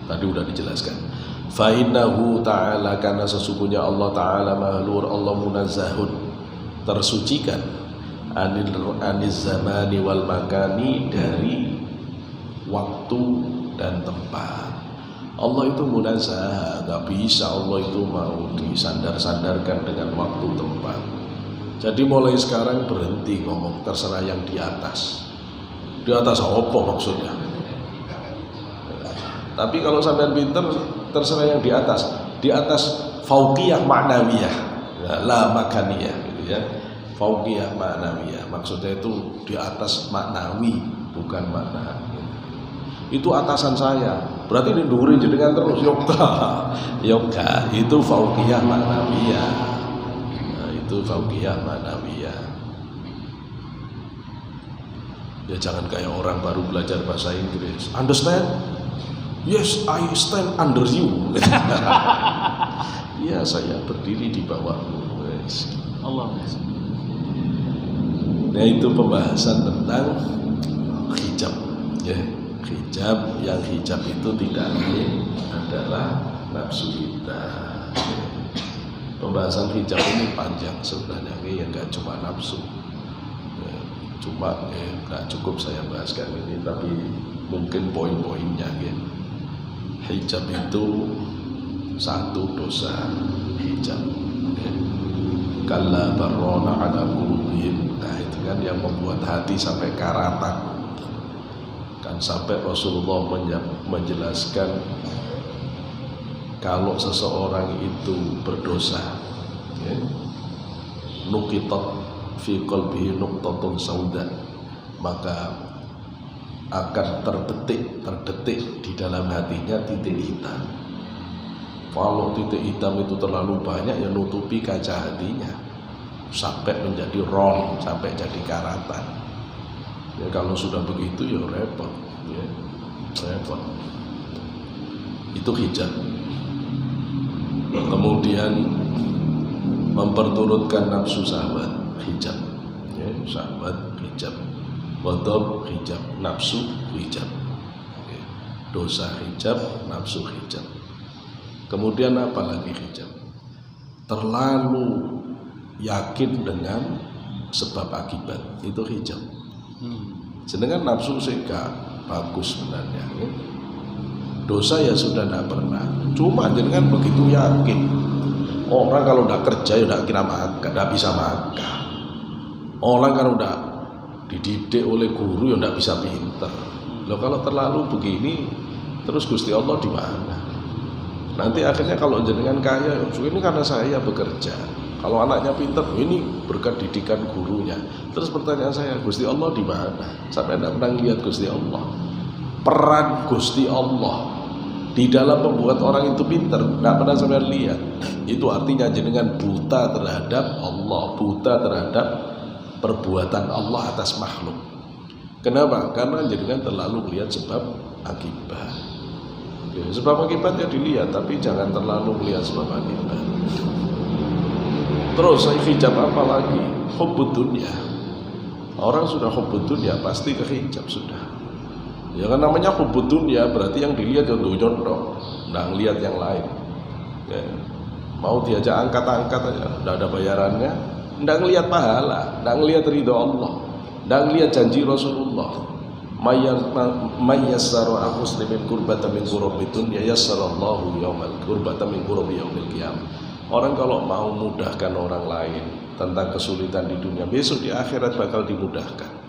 Tadi udah dijelaskan. Fa innahu ta'ala, karena sesungguhnya Allah Ta'ala mahlur, Allah munazzahun, tersucikan, aniz zamani wal makani, dari waktu dan tempat. Allah itu munazzah, gak bisa Allah itu mau disandar-sandarkan dengan waktu tempat. Jadi mulai sekarang berhenti ngomong terserah yang di atas. Di atas apa maksudnya? Tapi kalau sampean pinter, terserah yang di atas fauqiyah ma'nawiyah, la makaniyah, gitu ya. Fauqiyah ma'nawiyah, maksudnya itu di atas maknawi, bukan makna. Itu atasan saya, berarti dindurin jenengan terus, yoga, itu fauqiyah ma'nawiyah. Nah, itu fauqiyah ma'nawiyah. Ya jangan kayak orang baru belajar bahasa Inggris. Understand? Yes, I stand under you. Ya, saya berdiri di bawahmu. Allah. Nah, itu pembahasan tentang hijab. Ya, hijab, yang hijab itu tidak lain adalah nafsu kita. Pembahasan hijab ini panjang sebenarnya, ya nggak cuma nafsu. Ya, cuma nggak cukup saya bahaskan ini, tapi mungkin poin-poinnya gitu. Hijab itu satu dosa hijab. Kalla barrona ala qulubihim. Nah, itu kan yang membuat hati sampai karatan. Kan sampai Rasulullah menjelaskan kalau seseorang itu berdosa, ya, nuqitat fi qalbihi nuqtatun sauda, maka akan terdetik di dalam hatinya titik hitam. Kalau titik hitam itu terlalu banyak, ya nutupi kaca hatinya sampai menjadi ron, sampai jadi karatan. Ya, kalau sudah begitu ya repot, ya, repot. Itu hijab. Kemudian memperturutkan nafsu syahwat, hijab, ya, syahwat hijab, ghadab hijab, nafsu hijab, ya, dosa hijab, nafsu hijab. Kemudian apa lagi hijab? Terlalu yakin dengan sebab akibat, itu hijab. Sedangkan nafsu sih gak bagus sebenarnya, ya. Dosa ya sudah tidak pernah, cuma jangan begitu yakin. Orang kalau udah kerja ya udah kira makan, udah bisa makan. Orang kalau udah dididik oleh guru ya udah bisa pinter. Loh, kalau terlalu begini terus Gusti Allah di mana? Nanti akhirnya kalau jenengan kaya, ini karena saya bekerja. Kalau anaknya pinter, ini berkat didikan gurunya. Terus pertanyaan saya, Gusti Allah di mana? Sampai tidak pernah lihat Gusti Allah. Peran Gusti Allah di dalam membuat orang itu pinter, tidak pernah sampai lihat. Itu artinya jenengan buta terhadap Allah, buta terhadap perbuatan Allah atas makhluk. Kenapa? Karena jenengan terlalu melihat sebab akibat. Ya, sebab akibatnya dilihat, tapi jangan terlalu melihat sebab akibat. Terus hijab apa lagi? Hubbud dunya. Orang sudah hubbud dunya pasti ke hijab sudah. Ya kan namanya hubbud dunya, berarti yang dilihat yang contoh, nggak ngelihat yang lain. Ya. Mau diajak angkat-angkat aja, nggak ada bayarannya, nggak ngelihat pahala, nggak ngelihat ridho Allah, nggak ngelihat janji Rasulullah. Mayyassara al-muslimin kurbatan min kurabi dunya yassarallahu yaumal kurbatan min kurabi yaumil qiyamah. Orang kalau mau mudahkan orang lain tentang kesulitan di dunia, besok di akhirat bakal dimudahkan.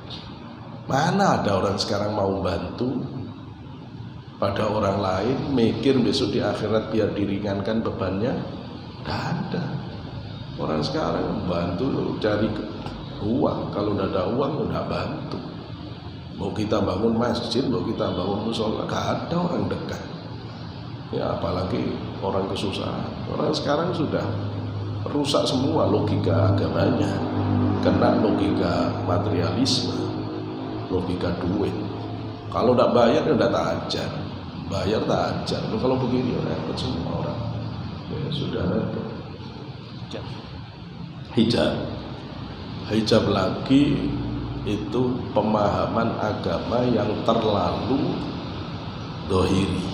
Mana ada orang sekarang mau bantu pada orang lain, mikir besok di akhirat biar diringankan bebannya? Tidak ada. Orang sekarang bantu cari uang, kalau tidak ada uang tidak bantu. Mau kita bangun masjid, mau kita bangun musola, gak ada orang dekat. Ya apalagi orang kesusahan. Orang sekarang sudah rusak semua logika agamanya, kena logika materialisme, logika duit. Kalau tidak bayar ya tidak tak ajar, bayar tak ajar. Kalau begini repot semua orang. Ya sudah repot. Hijab lagi itu pemahaman agama yang terlalu dohiri.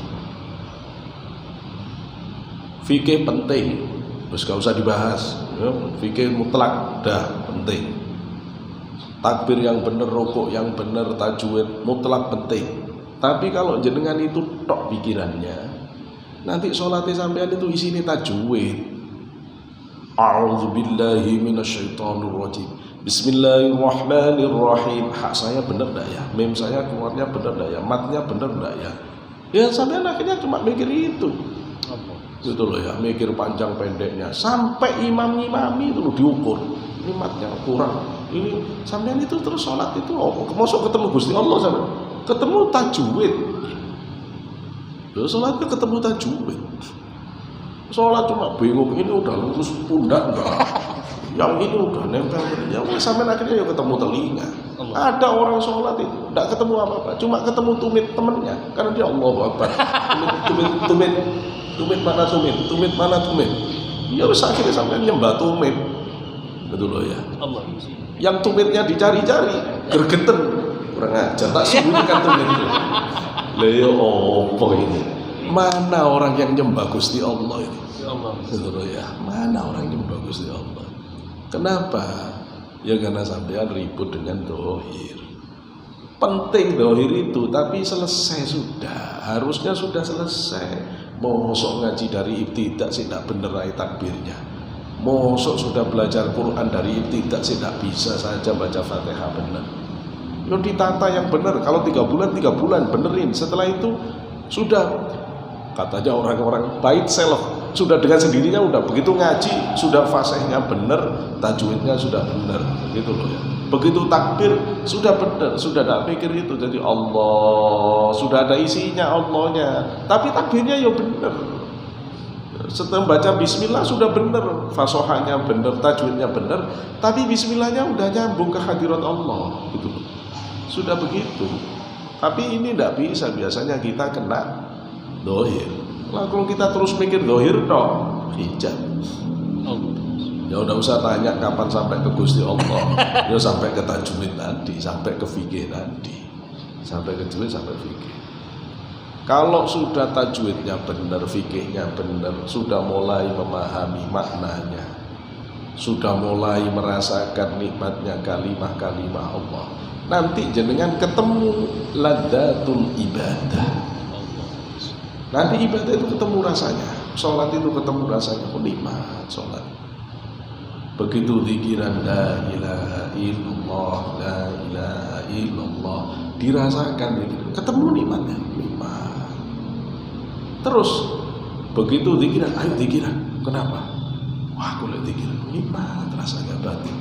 Fikih penting, terus gak usah dibahas, ya. Fikih mutlak dah penting. Takbir yang benar, rukuk yang benar, tajwid mutlak penting. Tapi kalau jenengan itu tok pikirannya, nanti sholatnya sampean itu isinya tajwid. A'udzubillahi minasyaitonirrajim. Bismillahirrahmanirrahim. Hak saya benar enggak ya? Mem saya keluarnya benar enggak ya? Matnya benar enggak ya? Ya sampean akhirnya cuma mikir itu. Gitu loh ya, mikir panjang pendeknya. Sampai imam-imami itu loh diukur. Ini matnya kurang. Ini sampean itu terus sholat itu masuk ketemu Gusti Allah sampean. Ketemu tajwid. Loh sholatnya ketemu tajwid. Sholat cuma bingung, ini udah lurus pundak enggak? Yang ini udah nempel. Yang sampean akhirnya ya ketemu telinga. Ada orang sholat itu enggak ketemu apa-apa, cuma ketemu tumit temennya. Karena dia Allahu Akbar. Tumit mana tumit. Ya wis akhirnya sampean nyembah tumit. Betul loh ya. Allah. Yang tumitnya dicari-cari, gergeten. Kurang ajar, tak sembunyikan tumit itu. Lah ya opo ini? Mana orang yang nyembah Gusti Allah ini? Allah. Betul loh ya. Mana orang yang nyembah Gusti Allah? Kenapa? Ya karena sampean ribut dengan dohir. Penting dohir itu, tapi selesai sudah. Harusnya sudah selesai. Mosok ngaji dari ibtidak sih tidak bener takbirnya. Mosok sudah belajar Quran dari ibtidak sih tidak bisa saja baca Fatihah benar. Yo ditata yang benar. Kalau 3 bulan benerin. Setelah itu sudah Katanya orang-orang bait self sudah dengan sendirinya udah begitu ngaji sudah fasihnya bener, tajwidnya sudah bener, gitu loh ya. Begitu takbir sudah bener, sudah tidak pikir itu jadi Allah, sudah ada isinya Allahnya, tapi takbirnya ya bener. Setelah baca bismillah sudah bener, fasohanya bener, tajwidnya bener, tapi bismillahnya udah nyambung ke hadirat Allah, gitu loh. Sudah begitu. Tapi ini tidak bisa, biasanya kita kena dohir. Lah kalau kita terus mikir dohir dong, hijab. Ya udah usah tanya kapan sampai ke Gusti Allah. Ya sampai ke tajwid tadi, sampai ke fikih tadi. Sampai ke tajwid, sampai fikih. Kalau sudah tajwidnya benar, fikihnya benar, sudah mulai memahami maknanya, sudah mulai merasakan nikmatnya kalimah-kalimah Allah, nanti jenengan ketemu ladzatul ibadah. Nanti ibadah itu ketemu rasanya, sholat itu ketemu rasanya, nikmat sholat. Begitu zikiran la ilaha illallah, la ilaha illallah, dirasakan ketemu nikmatnya, nikmat. Terus begitu zikiran, ayo zikiran, kenapa? Wah, aku lihat zikiran, nikmat rasanya batin.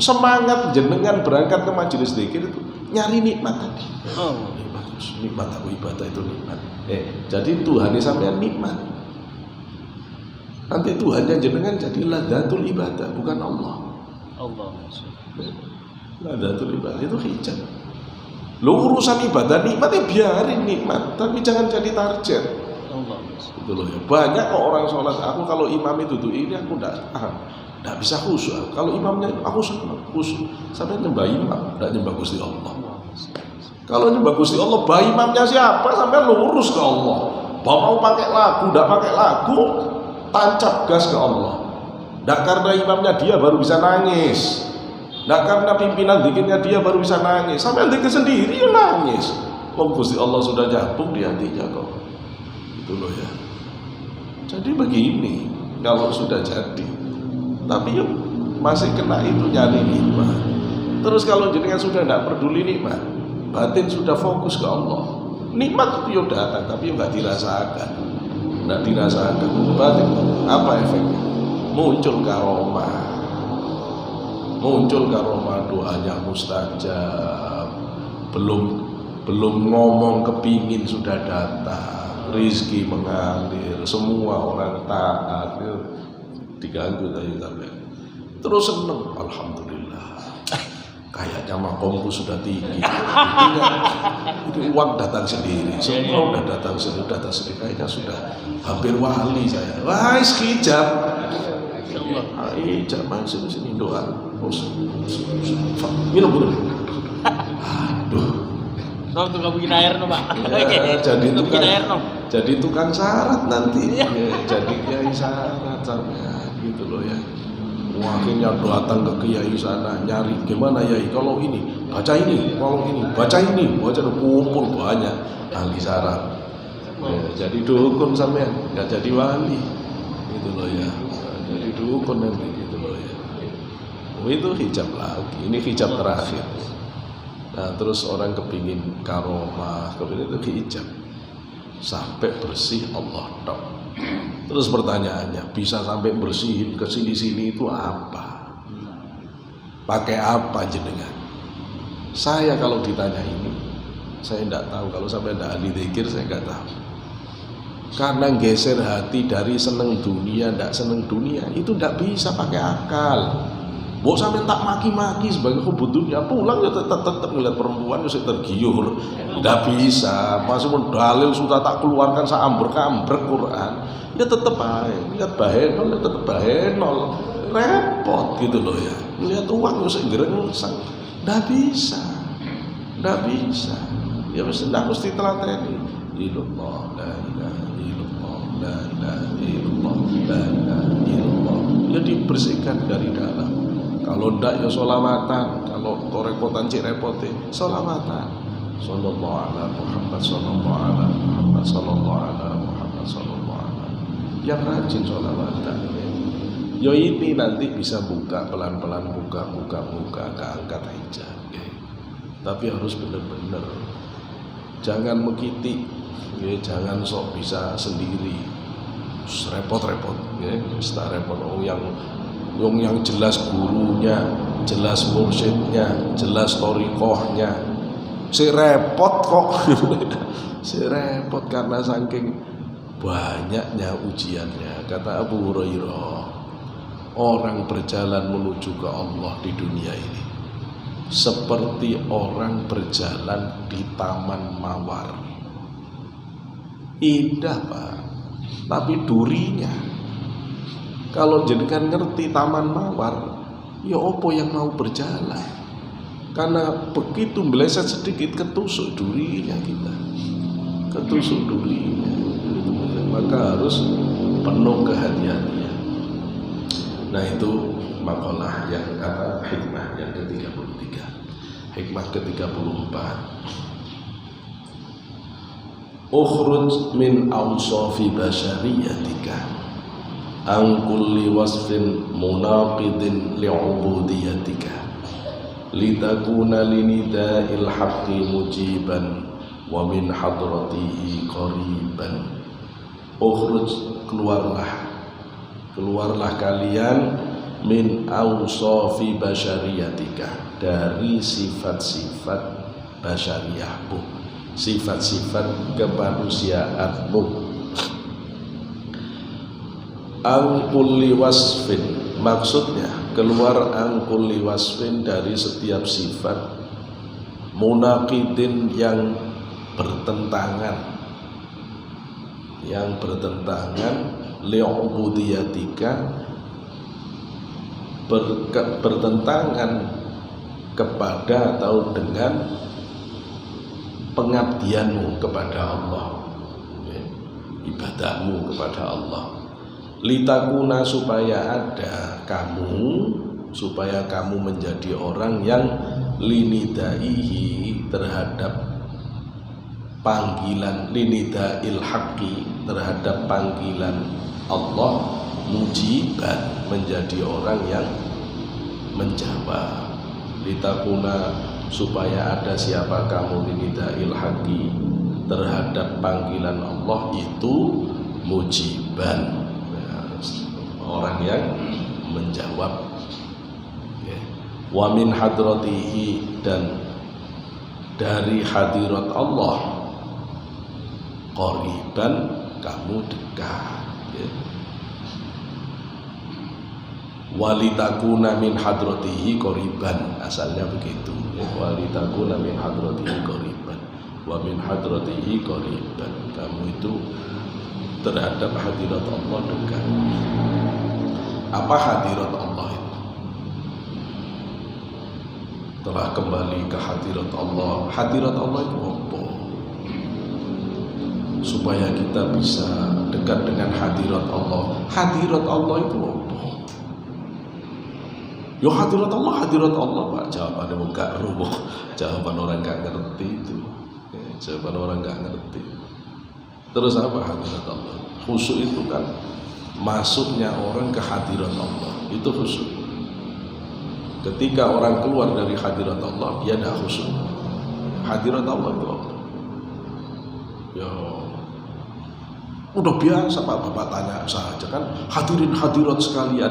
Semangat jenengan berangkat ke majelis zikir itu nyari nikmat tadi. Nikmat, nikmat aku ibadah itu nikmat. Jadi Tuhan sampean nikmat. Nanti Tuhannya jenengan jadi ladzatul ibadah, bukan Allah. Allah. Ladzatul ibadah itu hijab. Lo urusan ibadah nikmat ya biarin nikmat, tapi jangan jadi target. Allah. Itu loh ya. Banyak kok orang sholat. Aku kalau imam itu tuh ini aku enggak bisa khusyuk. Kalau imamnya aku khusyuk. Sampai nyembah imam, enggak nyembah Gusti Allah. Kalau nyembah Gusti Allah, bah imamnya siapa? Sampai lurus ke Allah. Mau pakai lagu, enggak pakai lagu, tancap gas ke Allah. Enggak karena imamnya dia baru bisa nangis. Enggak karena pimpinan zikirnya dia baru bisa nangis. Sampai zikir sendiri ya nangis. Wong Gusti Allah sudah nyambung di hatinya kok. Itu loh ya. Jadi begini, kalau sudah jadi. Tapi yuk masih kena itu nyari nikmat. Terus kalau jenengan sudah enggak peduli nikmat, batin sudah fokus ke Allah. Nikmat itu ya datang, tapi enggak dirasakan. Enggak dirasakan. Batin apa efeknya? Muncul karomah. Muncul karomah, doanya mustajab. Belum ngomong kepingin sudah datang, rizki mengalir, semua orang taat. Diganggu tadi sampai. Terus seneng, alhamdulillah. Kayaknya makomku sudah tinggi. Itu uang datang sendiri. Semua udah datang sendiri. Kayaknya sudah hampir wali saya. Wah, hijab. Hijab masuk sini doa. Minum dulu. Aduh. Tukang bikin air no, Pak. Jadi tukang syarat nanti. Jadi kiai syarat sampai gitu loh ya. Akhirnya datang ke kiai sana nyari gimana ya kalau ini baca ini, kalau ini baca kumpul banyak ahli syarat. Jadi dukun sampean nggak jadi wali gitu loh ya. Jadi dukun nanti gitu loh ya. Itu hijab lagi, ini hijab terakhir. Nah terus orang kepingin karomah, kepingin itu hijab sampai bersih Allah tok. Terus pertanyaannya, bisa sampai bersihin ke sini-sini itu apa? Pakai apa jenengan? Saya kalau ditanya ini, saya tidak tahu. Kalau sampai tidak ahli zikir, saya nggak tahu. Karena geser hati dari seneng dunia, tidak seneng dunia, itu tidak bisa pakai akal. Mau sampai tak maki-maki sebagai hubud dunia, pulang ya tetap ngeliat perempuan ya tergiur. Tidak bisa. Masuk dalil sudah tak keluarkan seambrek-ambrek Quran. Ya tetap aja, lihat bahenol, ya tetap bahenol, repot gitu loh ya. Lihat uang ya segerengsang, nggak bisa. Ya mesti telateni. Illallah, la ilaha illallah, la ilaha illallah, la ilaha illallah. Ya dibersihkan dari dalam. Kalau ndak ya sholawatan, kalau korepotan cik repote, sholawatan. Sallallahu ala Muhammad, sallallahu ala Muhammad, sallallahu ala Muhammad, sallallahu ala. Yang rajin sholawatan. Ya ini nanti bisa buka pelan-pelan buka keangkat hijab. Tapi harus benar-benar. Jangan mengkiti Ya, jangan sok bisa sendiri. Repot-repot, ya, tak repot. Yang jelas gurunya, jelas mursyidnya, jelas thariqahnya. Si repot kok. Si repot karena saking banyaknya ujiannya. Kata Abu Hurairah, orang berjalan menuju ke Allah di dunia ini seperti orang berjalan di taman mawar. Indah, Pak, tapi durinya. Kalau jenengan ngerti taman mawar, ya opo yang mau berjalan? Karena begitu meleset sedikit ketusuk durinya kita, ketusuk durinya. Maka harus penuh kehati-hatian. Nah, itu makalah yang hikmah yang ke-33. Hikmah ke-34. Ukhruj min awsafi basyariyatika an kulli wasfin munaqidin li'ubudiyatika litakuna linida'il haqqi mujiban wa min hadratihi qariban. Ukhruj, keluarlah kalian min awsafi basyariyatika, dari sifat-sifat basyariyahmu, sifat-sifat kemanusiaanmu. Angkulli wasfin, maksudnya keluar angkulli wasfin, dari setiap sifat, munaqidin, yang bertentangan li'ubudiyatika, bertentangan kepada atau dengan pengabdianmu kepada Allah, ibadahmu kepada Allah. Litakuna, supaya kamu menjadi orang yang linidaihi, terhadap panggilan, linida'il haqqi, terhadap panggilan Allah, mujiban, menjadi orang yang menjawab. Litakuna, supaya ada siapa kamu, linida'il haqqi, terhadap panggilan Allah itu mujiban, orang yang menjawab. Wa min hadratihi, dan dari hadirat Allah, qariban, kamu dekat. Walitakuna min hadratihi qariban, asalnya begitu. Walitakuna min hadratihi qariban, wa min hadratihi qariban, kamu itu terhadap hadirat Allah dekat. Apa hadirat Allah itu? Telah kembali ke hadirat Allah. Hadirat Allah itu apa? Supaya kita bisa dekat dengan hadirat Allah. Hadirat Allah itu apa? Yo, hadirat Allah, Pak. Jawabannya enggak rubuh. Jawaban orang enggak ngerti itu. Jawaban orang enggak ngerti. Terus apa hadirat Allah? Khusyuk itu kan masuknya orang ke hadirat Allah, itu khusyuk. Ketika orang keluar dari hadirat Allah, dia tidak khusyuk. Hadirat Allah itu apa? Ya, udah biasa Pak, Bapak tanya saja kan, hadirin hadirat sekalian.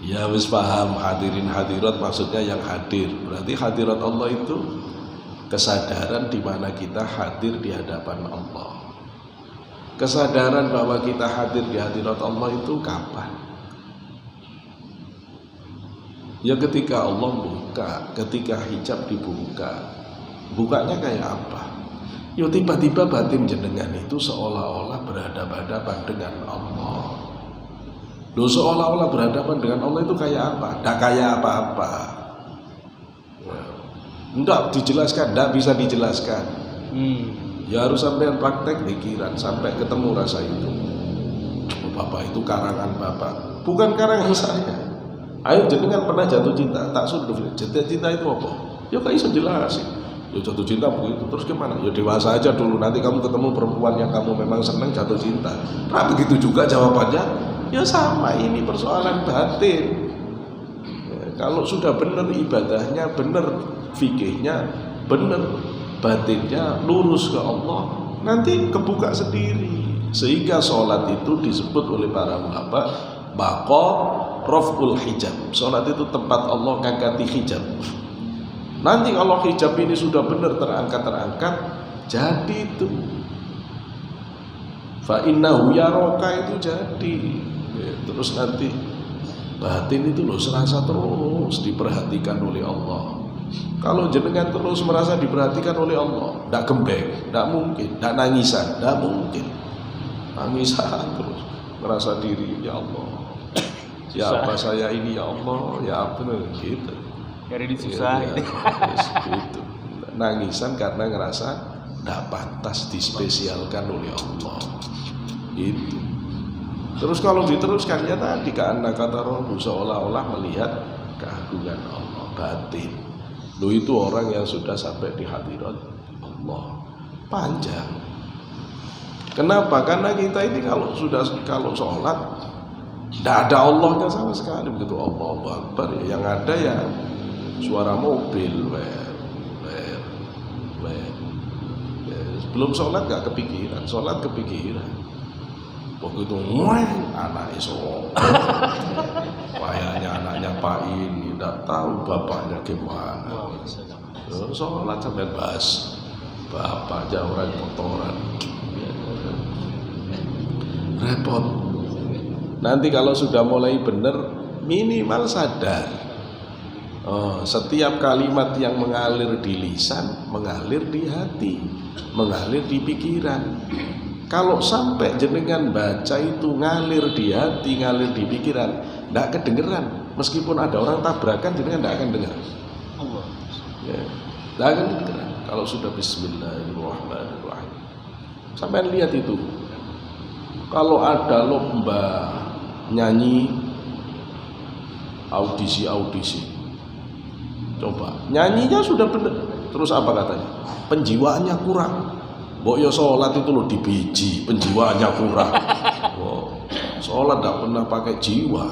Ya wis paham, hadirin hadirat maksudnya yang hadir. Berarti hadirat Allah itu kesadaran di mana kita hadir di hadapan Allah. Kesadaran bahwa kita hadir di hadirat Allah itu kapan? Ya ketika Allah buka, ketika hijab dibuka. Bukanya kayak apa? Ya tiba-tiba batin jenengan itu seolah-olah berhadapan-hadapan dengan Allah. Loh, seolah-olah berhadapan dengan Allah itu kayak apa? Tidak kayak apa-apa. Tidak dijelaskan, tidak bisa dijelaskan. Ya harus sampai praktek pikiran, sampai ketemu rasa itu. Bapak itu karangan Bapak, bukan karangan saya. Ayo jenengan pernah jatuh cinta, tak suruh jatuh cinta itu apa? Ya kayak bisa jelasin. Ya jatuh cinta begitu, terus gimana? Ya dewasa aja dulu, nanti kamu ketemu perempuan yang kamu memang senang, jatuh cinta. Nah begitu juga jawabannya. Ya sama, ini persoalan batin. Ya, kalau sudah benar ibadahnya, benar fikihnya benar, batinnya lurus ke Allah, nanti kebuka sendiri. Sehingga sholat itu disebut oleh para ulama maqam raf'ul hijab. Sholat itu tempat Allah ngangkati hijab. Nanti kalau hijab ini sudah benar terangkat, jadi itu fa innahu yaraka itu jadi. Terus nanti batin itu loh serasa terus diperhatikan oleh Allah. Kalau jenengan terus merasa diperhatikan oleh Allah, tidak gembek, tidak mungkin, tidak nangisan, tidak mungkin. Nangisan terus, merasa diri, ya Allah, siapa saya ini ya Allah, ya apa gitu. Jadi susah ya, gitu. Nangisan karena ngerasa tidak pantas dispesialkan oleh Allah. Itu. Terus kalau diteruskan ya tadi karena kata Rasul seolah-olah melihat keagungan Allah batin. Lu itu orang yang sudah sampai di hadirat Allah. Panjang. Kenapa? Karena kita ini kalau sholat tidak ada Allahnya sama sekali. Begitu Allahu Akbar ya, yang ada ya suara mobil. Belum sholat gak kepikiran, sholat kepikiran. Begitu anak esok, kayaknya anaknya Pak ini tidak tahu bapaknya gimana. Sholat sampai bahas bapaknya orang kotoran. Repot. Nanti kalau sudah mulai benar, minimal sadar. Setiap kalimat yang mengalir di lisan, mengalir di hati, mengalir di pikiran. Kalau sampai jenengan baca itu ngalir di hati, ngalir di pikiran, tidak kedengeran. Meskipun ada orang tabrakan, jenengan tidak akan dengar. Ya, tidak akan dengar. Kalau sudah Bismillahirrahmanirrahim. Sampai lihat itu. Kalau ada lomba nyanyi, audisi, coba nyanyinya sudah benar. Terus apa katanya? Penjiwaannya kurang. Mbok yo sholat itu lo dibiji, penjiwaannya kurang. Sholat tidak pernah pakai jiwa,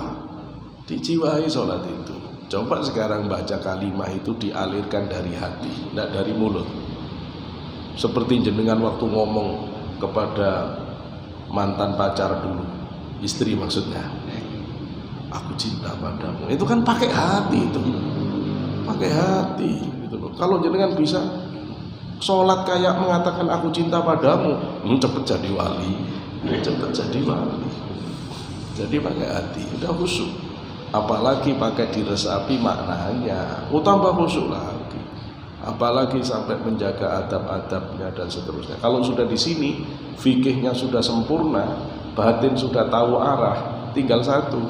dijiwai sholat itu. Coba sekarang baca kalimah itu dialirkan dari hati, tidak dari mulut. Seperti jenengan waktu ngomong kepada mantan pacar dulu, istri maksudnya, aku cinta padamu. Itu kan pakai hati itu, pakai hati. Gitu loh. Kalau jenengan bisa sholat kayak mengatakan aku cinta padamu, cepet jadi wali, cepet jadi wali. Jadi pakai hati, udah khusyuk. Apalagi pakai diresapi maknanya, tambah khusyuk lagi. Apalagi sampai menjaga adab-adabnya dan seterusnya. Kalau sudah di sini, fikihnya sudah sempurna, batin sudah tahu arah, tinggal satu,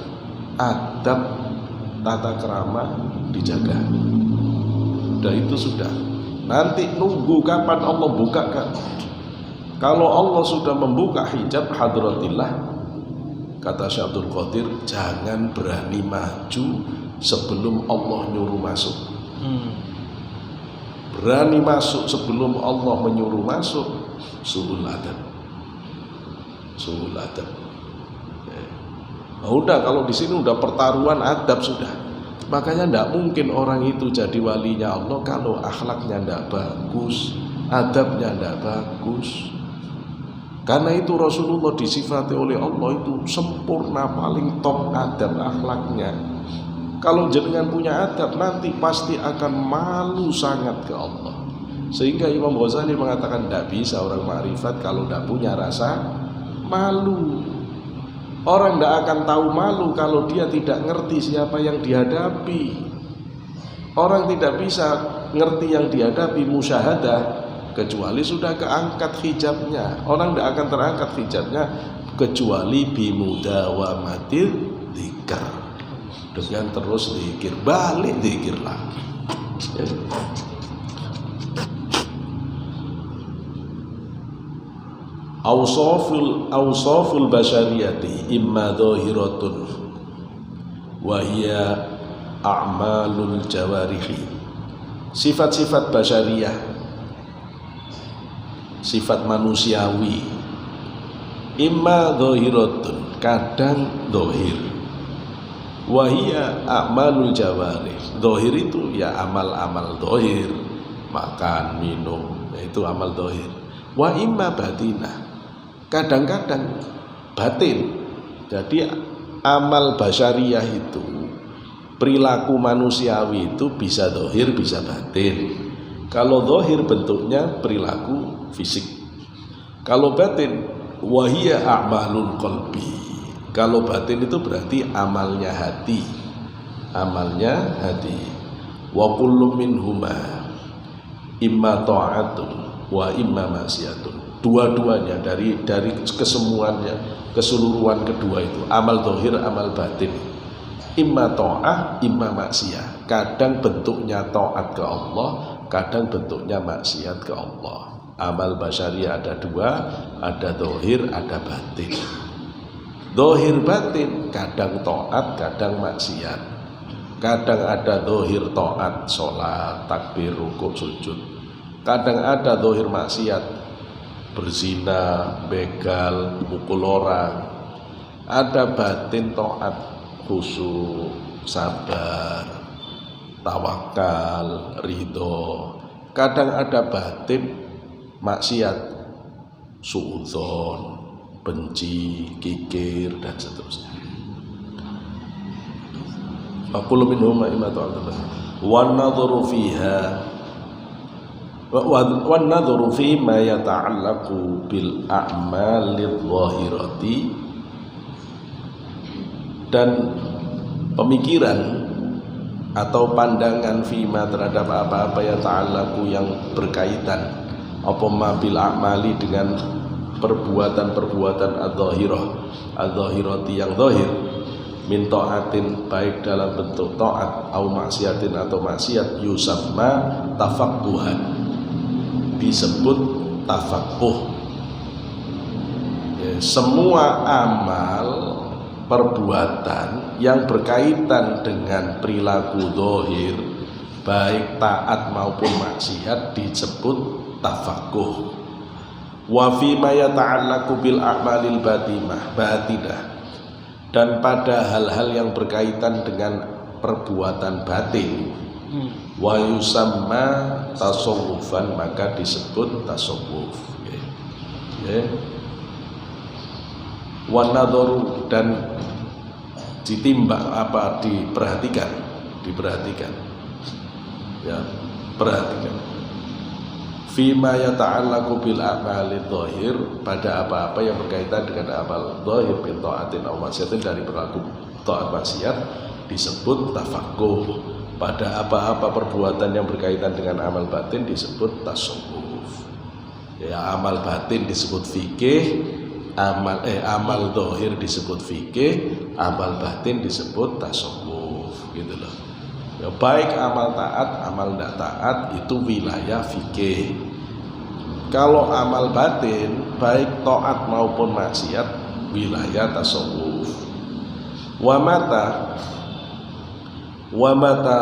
adab tata krama dijaga. Udah itu sudah. Nanti nunggu kapan Allah bukakan. Kalau Allah sudah membuka hijab hadratillah, kata Syekh Abdul Qadir, jangan berani maju sebelum Allah nyuruh masuk. Berani masuk sebelum Allah menyuruh masuk, suhul adab. Suhul adab. Nah, udah kalau di sini udah pertaruhan adab sudah. Makanya tidak mungkin orang itu jadi walinya Allah kalau akhlaknya tidak bagus, adabnya tidak bagus. Karena itu Rasulullah disifati oleh Allah itu sempurna, paling top adab akhlaknya. Kalau jenengan punya adab nanti pasti akan malu sangat ke Allah. Sehingga Imam Ghazali mengatakan tidak bisa orang ma'rifat kalau tidak punya rasa malu. Orang tidak akan tahu malu kalau dia tidak ngerti siapa yang dihadapi. Orang tidak bisa ngerti yang dihadapi musyahadah kecuali sudah keangkat hijabnya. Orang tidak akan terangkat hijabnya kecuali bimudawamatil dzikr. Dengan terus zikir, balik zikir lagi. Awsaful basyariyati imma dhahiratun wa hiya a'malul jawarihi. Sifat-sifat basyariyah, sifat manusiawi, imma dhahiratun, kadang dhahir, Wahia a'malul jawarih. Dohir itu ya amal-amal dohir, makan, minum, itu amal dohir. Wa imma batinah, kadang-kadang batin. Jadi amal basyariah itu, perilaku manusiawi itu bisa dohir, bisa batin. Kalau dohir bentuknya perilaku fisik. Kalau batin, wahia a'malul qalbi. Kalau batin itu berarti amalnya hati. Amalnya hati. Wa kullu minhuma imma ta'atun wa imma maksiatun. Dua-duanya dari kesemuanya, keseluruhan kedua itu, amal zahir, amal batin. Imma ta'ah, imma maksiat. Kadang bentuknya taat ke Allah, kadang bentuknya maksiat ke Allah. Amal basyariah ada dua, ada zahir, ada batin. Zahir batin kadang taat, kadang maksiat. Kadang ada zahir taat, sholat, takbir, rukuk, sujud. Kadang ada zahir maksiat, berzina, begal, mukul orang. Ada batin taat, khusyuk, sabar, tawakal, ridho. Kadang ada batin maksiat, suudzon, benci, kikir, dan seterusnya. Aqulu minhum imma ta'ala wan nadhuru fiha wan nadhuru fi ma yata'allaqu bil a'malidh dhahirati, dan pemikiran atau pandangan fima terhadap apa-apa yang ta'allaqu yang berkaitan apa ma bil a'mali dengan perbuatan-perbuatan adzahirati yang zahir, min ta'atin baik dalam bentuk taat au maksiatin atau maksiat, yusamma tafaqquhan, disebut tafaqquh. Ya, semua amal perbuatan yang berkaitan dengan perilaku zahir baik taat maupun maksiat disebut tafaqquh. Wa fi ma yata'allaqu bil a'malil batinah, dan pada hal-hal yang berkaitan dengan perbuatan batin, wa yusamma tasawufan, maka disebut tasawuf. Wa nadharu, dan ditimbang apa, diperhatikan ya, perhatikan fima yata'allaqu bil a'malidh dhahir, pada apa-apa yang berkaitan dengan amal dhahir bin ta'atin aw maksiatin, dari perilaku taat maksiat disebut tafaqquh. Pada apa-apa perbuatan yang berkaitan dengan amal batin disebut tasawuf. Ya, amal batin disebut fikih, amal dhahir disebut fikih, amal batin disebut tasawuf, gitu loh. Ya, baik amal taat, amal tidak taat itu wilayah fikih. Kalau amal batin baik taat maupun maksiat wilayah tasawuf. Wa mata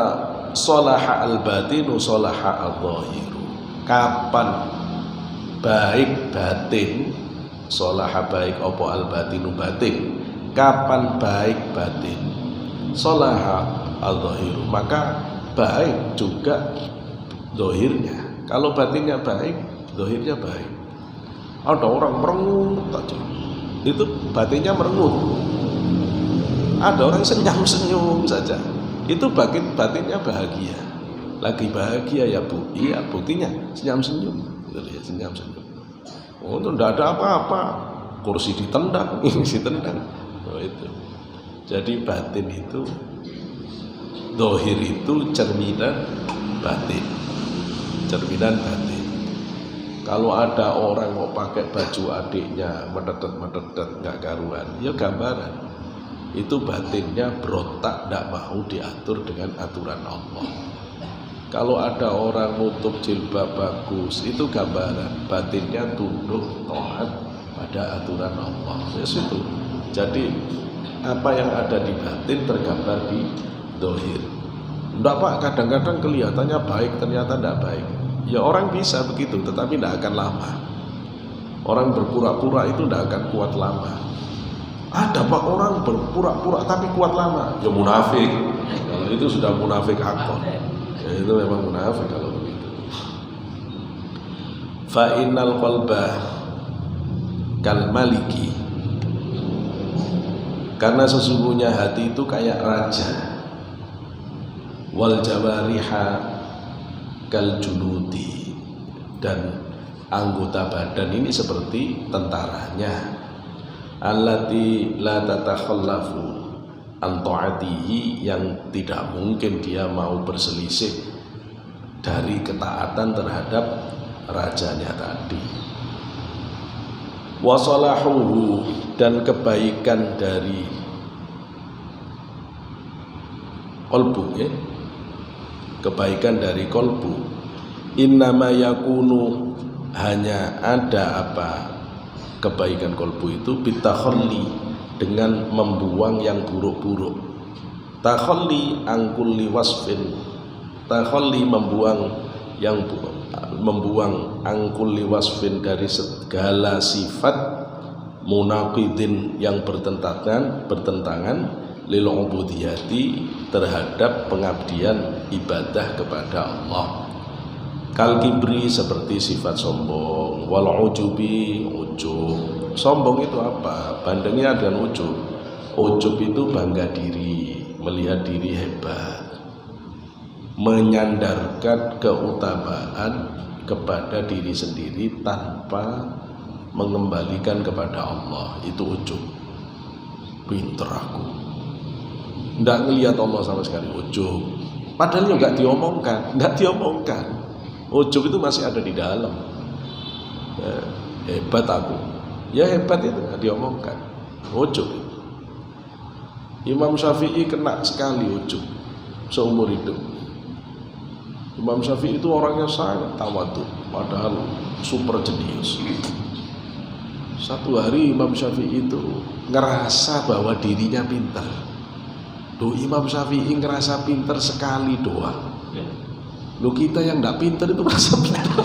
sholaha al-batinu sholaha al-dhahiru. Kapan baik batin, sholaha baik opo al-batinu batin, kapan baik batin, sholaha al-dhahiru, maka baik juga zahirnya. Kalau batinnya baik, zahirnya baik. Ada orang merengut aja, itu batinnya merengut. Ada orang senyum-senyum saja, itu batinnya bahagia. Lagi bahagia ya bu, iya, buktinya senyum-senyum, senyum-senyum. Oh, itu tidak ada apa-apa, kursi ditendang, ini ditendang. Oh, itu. Jadi batin itu, zahir itu cerminan batin. Cerminan batin. Kalau ada orang mau pakai baju adiknya mededet nggak karuan, ya gambaran. Itu batinnya berontak, tidak mau diatur dengan aturan Allah. Kalau ada orang nutup jilbab bagus, itu gambaran batinnya tunduk taat pada aturan Allah. Ya situ. Jadi apa yang ada di batin tergambar di zahir. Enggak Pak, kadang-kadang kelihatannya baik, ternyata tidak baik. Ya orang bisa begitu, tetapi tidak akan lama. Orang berpura-pura itu tidak akan kuat lama. Ada pak orang berpura-pura tapi kuat lama, ya munafik. Kalau itu sudah munafik akor, ya itu memang munafik kalau begitu. Fa innal qalba kal maliki, karena sesungguhnya hati itu kayak raja. Wal jawariha kal junudi, dan anggota badan ini seperti tentaranya. Allati la tatakhallafu an ta'atihi, yang tidak mungkin dia mau berselisih dari ketaatan terhadap rajanya tadi. Wa salahuhu, dan kebaikan dari qalbu, ya. Kebaikan dari qalbu innama yakunu, hanya ada apa kebaikan qalbu itu bitakhalli, dengan membuang yang buruk-buruk. Takhalli angkulli wasfin, takhalli membuang angkulli wasfin dari segala sifat munaqidin yang bertentangan lil ubudiyati, terhadap pengabdian ibadah kepada Allah. Kal kibri, seperti sifat sombong. Wal ujubi, ujub. Sombong itu apa? Bandengnya dengan ujub. Ujub itu bangga diri, melihat diri hebat, menyandarkan keutamaan kepada diri sendiri tanpa mengembalikan kepada Allah. Itu ujub. Pinter aku, nggak ngelihat Allah sama sekali, ujub. Padahal nggak diomongkan. Ujub itu masih ada di dalam. Hebat aku, ya hebat itu nggak diomongkan. Ujub. Imam Syafi'i kena sekali ujub seumur hidup. Imam Syafi'i itu orangnya sangat tawadhu, padahal super jenius. Satu hari Imam Syafi'i itu ngerasa bahwa dirinya pintar. Imam Syafi'i ngerasa pintar sekali doang. Kita yang gak pintar itu merasa pintar.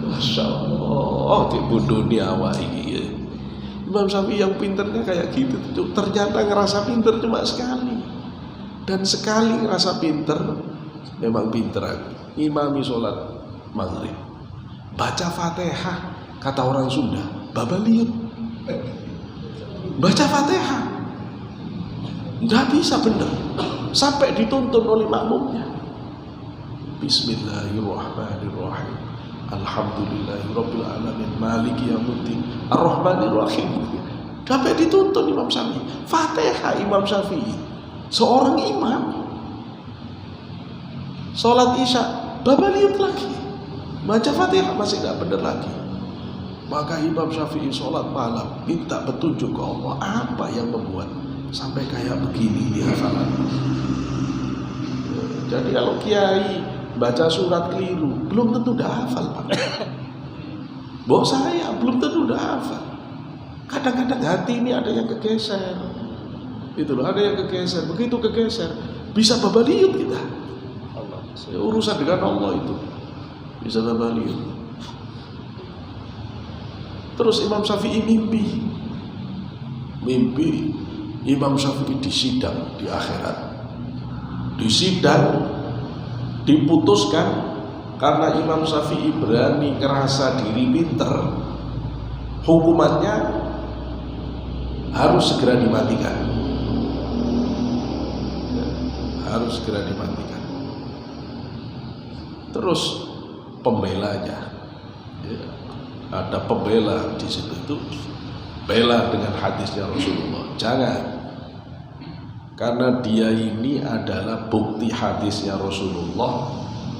Masya Allah, dibunuh awak ini. Imam Syafi'i yang pintarnya kayak gitu, ternyata ngerasa pintar cuma sekali. Dan sekali ngerasa pintar, memang pintar. Imami sholat maghrib, baca Fatihah, kata orang Sunda, babaliut. Baca Fatihah nggak bisa benar, sampai dituntun oleh makmumnya. Bismillahirrahmanirrahim, alhamdulillahirabbil alamin, maliki yaumiddin, arrahmanirrahim. Sampai dituntun Imam Syafi'i. Fatihah Imam Syafi'i, seorang imam. Sholat isya, babaliut lagi, baca Fatihah masih nggak benar lagi. Maka Imam Syafi'i sholat malam minta petunjuk ke Allah, apa yang membuat sampai kayak begini dia hafalan. Jadi kalau kiai baca surat keliru, belum tentu udah hafal, Pak. Bok saya belum tentu udah hafal. Kadang-kadang hati ini ada yang kegeser. Itu loh, ada yang kegeser. Begitu kegeser, bisa babaliut kita. Ya, urusan dengan Allah itu bisa babaliut. Terus Imam Syafi'i mimpi Imam Syafi'i disidang di akhirat. Disidang, diputuskan karena Imam Syafi'i berani ngerasa diri pinter, hukumannya harus segera dimatikan. Harus segera dimatikan. Terus pembelanya, ya, ada pembela di situ, itu bela dengan hadisnya Rasulullah. Jangan, karena dia ini adalah bukti hadisnya Rasulullah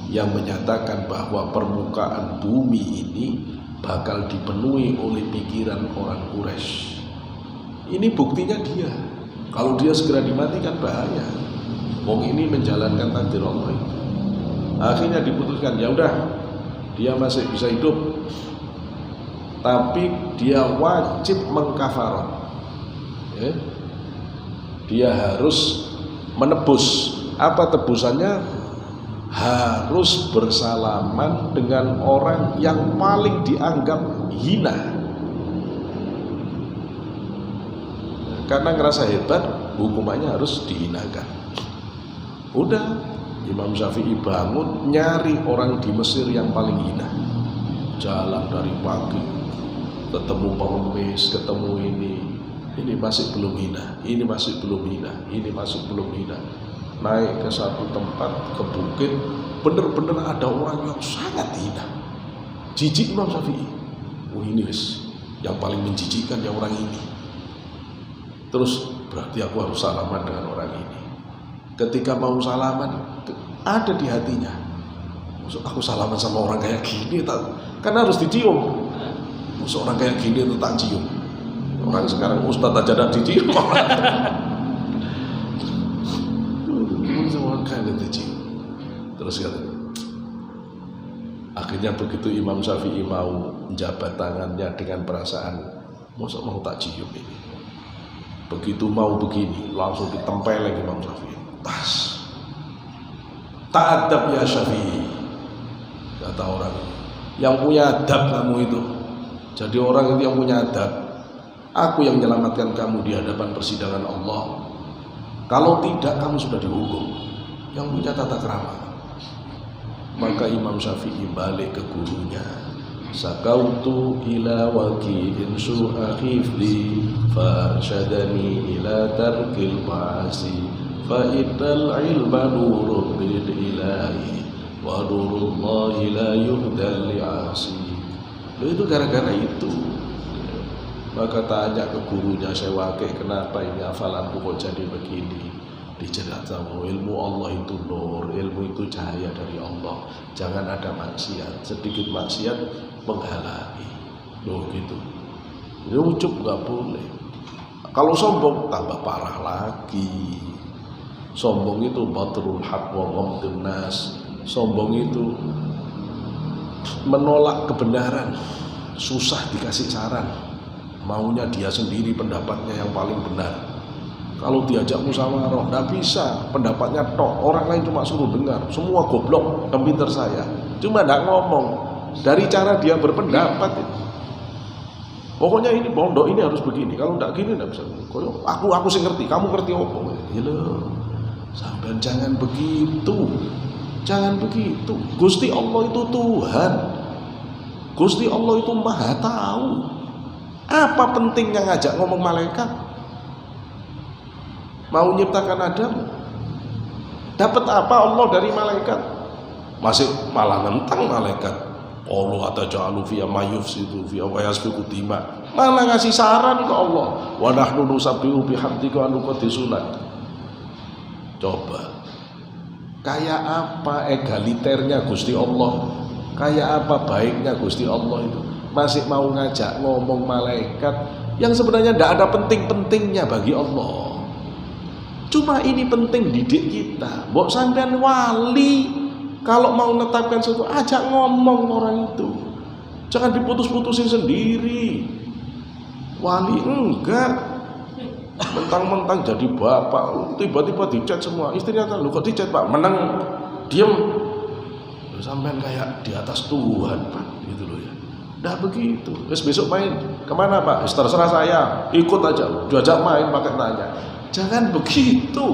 yang menyatakan bahwa permukaan bumi ini bakal dipenuhi oleh pikiran orang Quraisy. Ini buktinya dia. Kalau dia segera dimatikan bahaya. Wong ini menjalankan takdir Allah itu. Akhirnya diputuskan, ya udah, dia masih bisa hidup, tapi dia wajib mengkafarat. Ya. Dia harus menebus. Apa tebusannya? Harus bersalaman dengan orang yang paling dianggap hina. Karena ngerasa hebat, hukumannya harus dihinakan. Udah, Imam Syafi'i bangun nyari orang di Mesir yang paling hina. Jalan dari pagi, ketemu pengemis, ketemu ini masih belum hina, ini masih belum hina, ini masih belum hina. Naik ke satu tempat, ke bukit, bener-bener ada orang yang sangat hina. Jijik Imam Syafi'i. Ini wis yang paling menjijikkan ya orang ini. Terus berarti aku harus salaman dengan orang ini. Ketika mau salaman, ada di hatinya, aku salaman sama orang kayak gini, kan harus dicium. Seorang kayak gini itu tak cium. Orang sekarang ustadz aja tak dicium. Semua kan dicium. Terus katanya, akhirnya begitu Imam Syafi'i mau menjabat tangannya dengan perasaan, masa mau tak cium ini. Begitu mau begini, langsung ditempeleng Imam Syafi'i. Tas. Ta'adab ya Syafi'i, kata orang. Yang punya adab kamu itu. Jadi orang itu yang punya adab. Aku yang menyelamatkan kamu di hadapan persidangan Allah. Kalau tidak, kamu sudah dihukum. Yang punya tata krama. Maka Imam Syafi'i balik ke gurunya. Sakautu ila waki'in su'a khifdi farsyadani ila tarkil ma'asi fa'idal ilma nurun bil ilahi wa nurullahi la yuhdal li'asi. Itu gara-gara itu. Maka tanya ke gurunya, saya wakil, kenapa ini hafalanku kok jadi begini? Dijelaskan, ilmu Allah itu nur, ilmu itu cahaya dari Allah. Jangan ada maksiat, sedikit maksiat menghalangi. Loh gitu. Ini ucup nggak boleh. Kalau sombong tambah parah lagi. Sombong itu batrul haq wa ghamdun nas. Sombong itu menolak kebenaran, susah dikasih saran, maunya dia sendiri pendapatnya yang paling benar. Kalau diajak musyawarah, nggak bisa, pendapatnya tok, orang lain cuma suruh dengar, semua goblok, komputer saya, cuma nggak ngomong, dari cara dia berpendapat. Pokoknya ini pondok ini harus begini, kalau nggak gini nggak bisa. Aku sih ngerti, kamu ngerti apa? Ya loh, sampai jangan begitu. Jangan begitu. Gusti Allah itu Tuhan. Gusti Allah itu Maha Tahu. Apa pentingnya ngajak ngomong malaikat? Mau nyiptakan Adam? Dapat apa Allah dari malaikat? Masih malah nentang malaikat. Allah ataja'alu fiya mayufsidu fiya wa yasfiku dima. Malah ngasih saran ke Allah. Wa nahnu nusabbihu bihamdika wa nuqaddisunak. Coba. Kayak apa egaliternya Gusti Allah, kayak apa baiknya Gusti Allah itu, masih mau ngajak ngomong malaikat yang sebenarnya tidak ada penting-pentingnya bagi Allah. Cuma ini penting didik kita. Mbok sampean wali, kalau mau menetapkan sesuatu, ajak ngomong orang itu, jangan diputus-putusin sendiri. Wali enggak mentang-mentang jadi bapak, tiba-tiba dicat semua istrinya, lu kok dicat pak, menang diem, sampean kayak di atas Tuhan pak, gitu loh ya. Nggak begitu. Terus besok main kemana pak? Terserah saya, ikut aja, diajak main pakai tanya. Jangan begitu,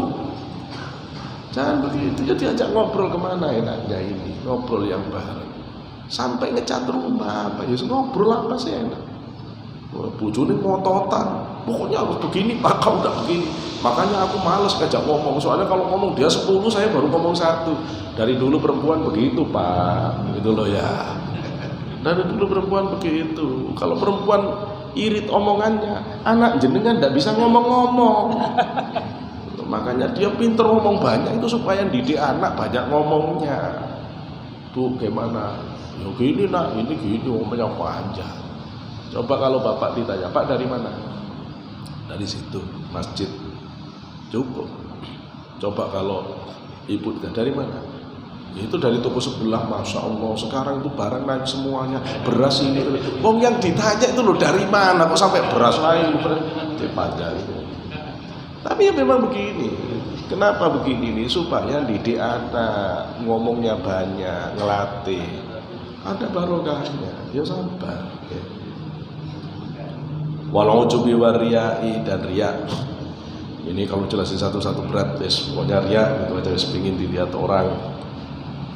jangan begitu. Jadi ajak ngobrol kemana enaknya ini, ngobrol yang bareng, sampai ngecat rumah apa, ya ngobrol apa sih enak. Bojone ngototan, pokoknya harus begini pak, kamu nggak begini. Makanya aku males ngajak ngomong, soalnya kalau ngomong dia 10, saya baru ngomong 1. Dari dulu perempuan begitu pak, gitu loh ya. Dari dulu perempuan begitu. Kalau perempuan irit omongannya, anak jenengan nggak bisa ngomong-ngomong. Makanya dia pinter ngomong banyak itu supaya didik anak banyak ngomongnya. Bu gimana? Ya gini nak, ini gini ngomongnya panjang. Coba kalau bapak ditanya, pak dari mana? Dari situ, masjid. Cukup. Coba kalau ibu ditanya, dari mana? Ya, itu dari toko sebelah, masya Allah. Sekarang itu barang naik semuanya, beras ini. Wong yang ditanya itu loh dari mana? Kok sampai beras naik? Panjang itu. Tapi ya memang begini. Kenapa begini nih? Supaya didik anak, ngomongnya banyak, ngelatih. Ada barokahnya. Ya sabar. Ya. Wal ujubi wariyai, dan riya. Ini kalau jelasin satu-satu berat, wes pokoknya riya itu aja, wes pengin dilihat orang.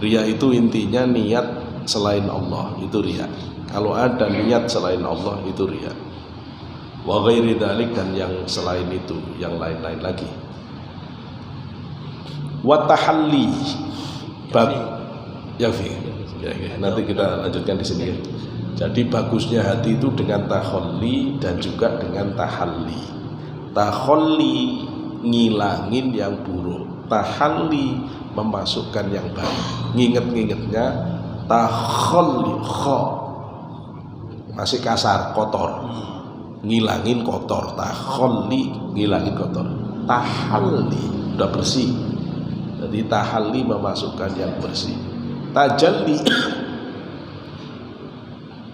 Riya itu intinya niat selain Allah, itu riya. Kalau ada niat selain Allah, itu riya. Wa ghairi dzalik, dan yang selain itu, yang lain-lain lagi. Wa tahalli ya, nanti kita lanjutkan di sini ya. Jadi bagusnya hati itu dengan takhalli dan juga dengan tahalli. Takhalli ngilangin yang buruk, tahalli memasukkan yang baik. Nginget-ngingetnya takhalli, kha masih kasar, kotor, ngilangin kotor. Takhalli ngilangin kotor, tahalli udah bersih. Jadi tahalli memasukkan yang bersih. Tajalli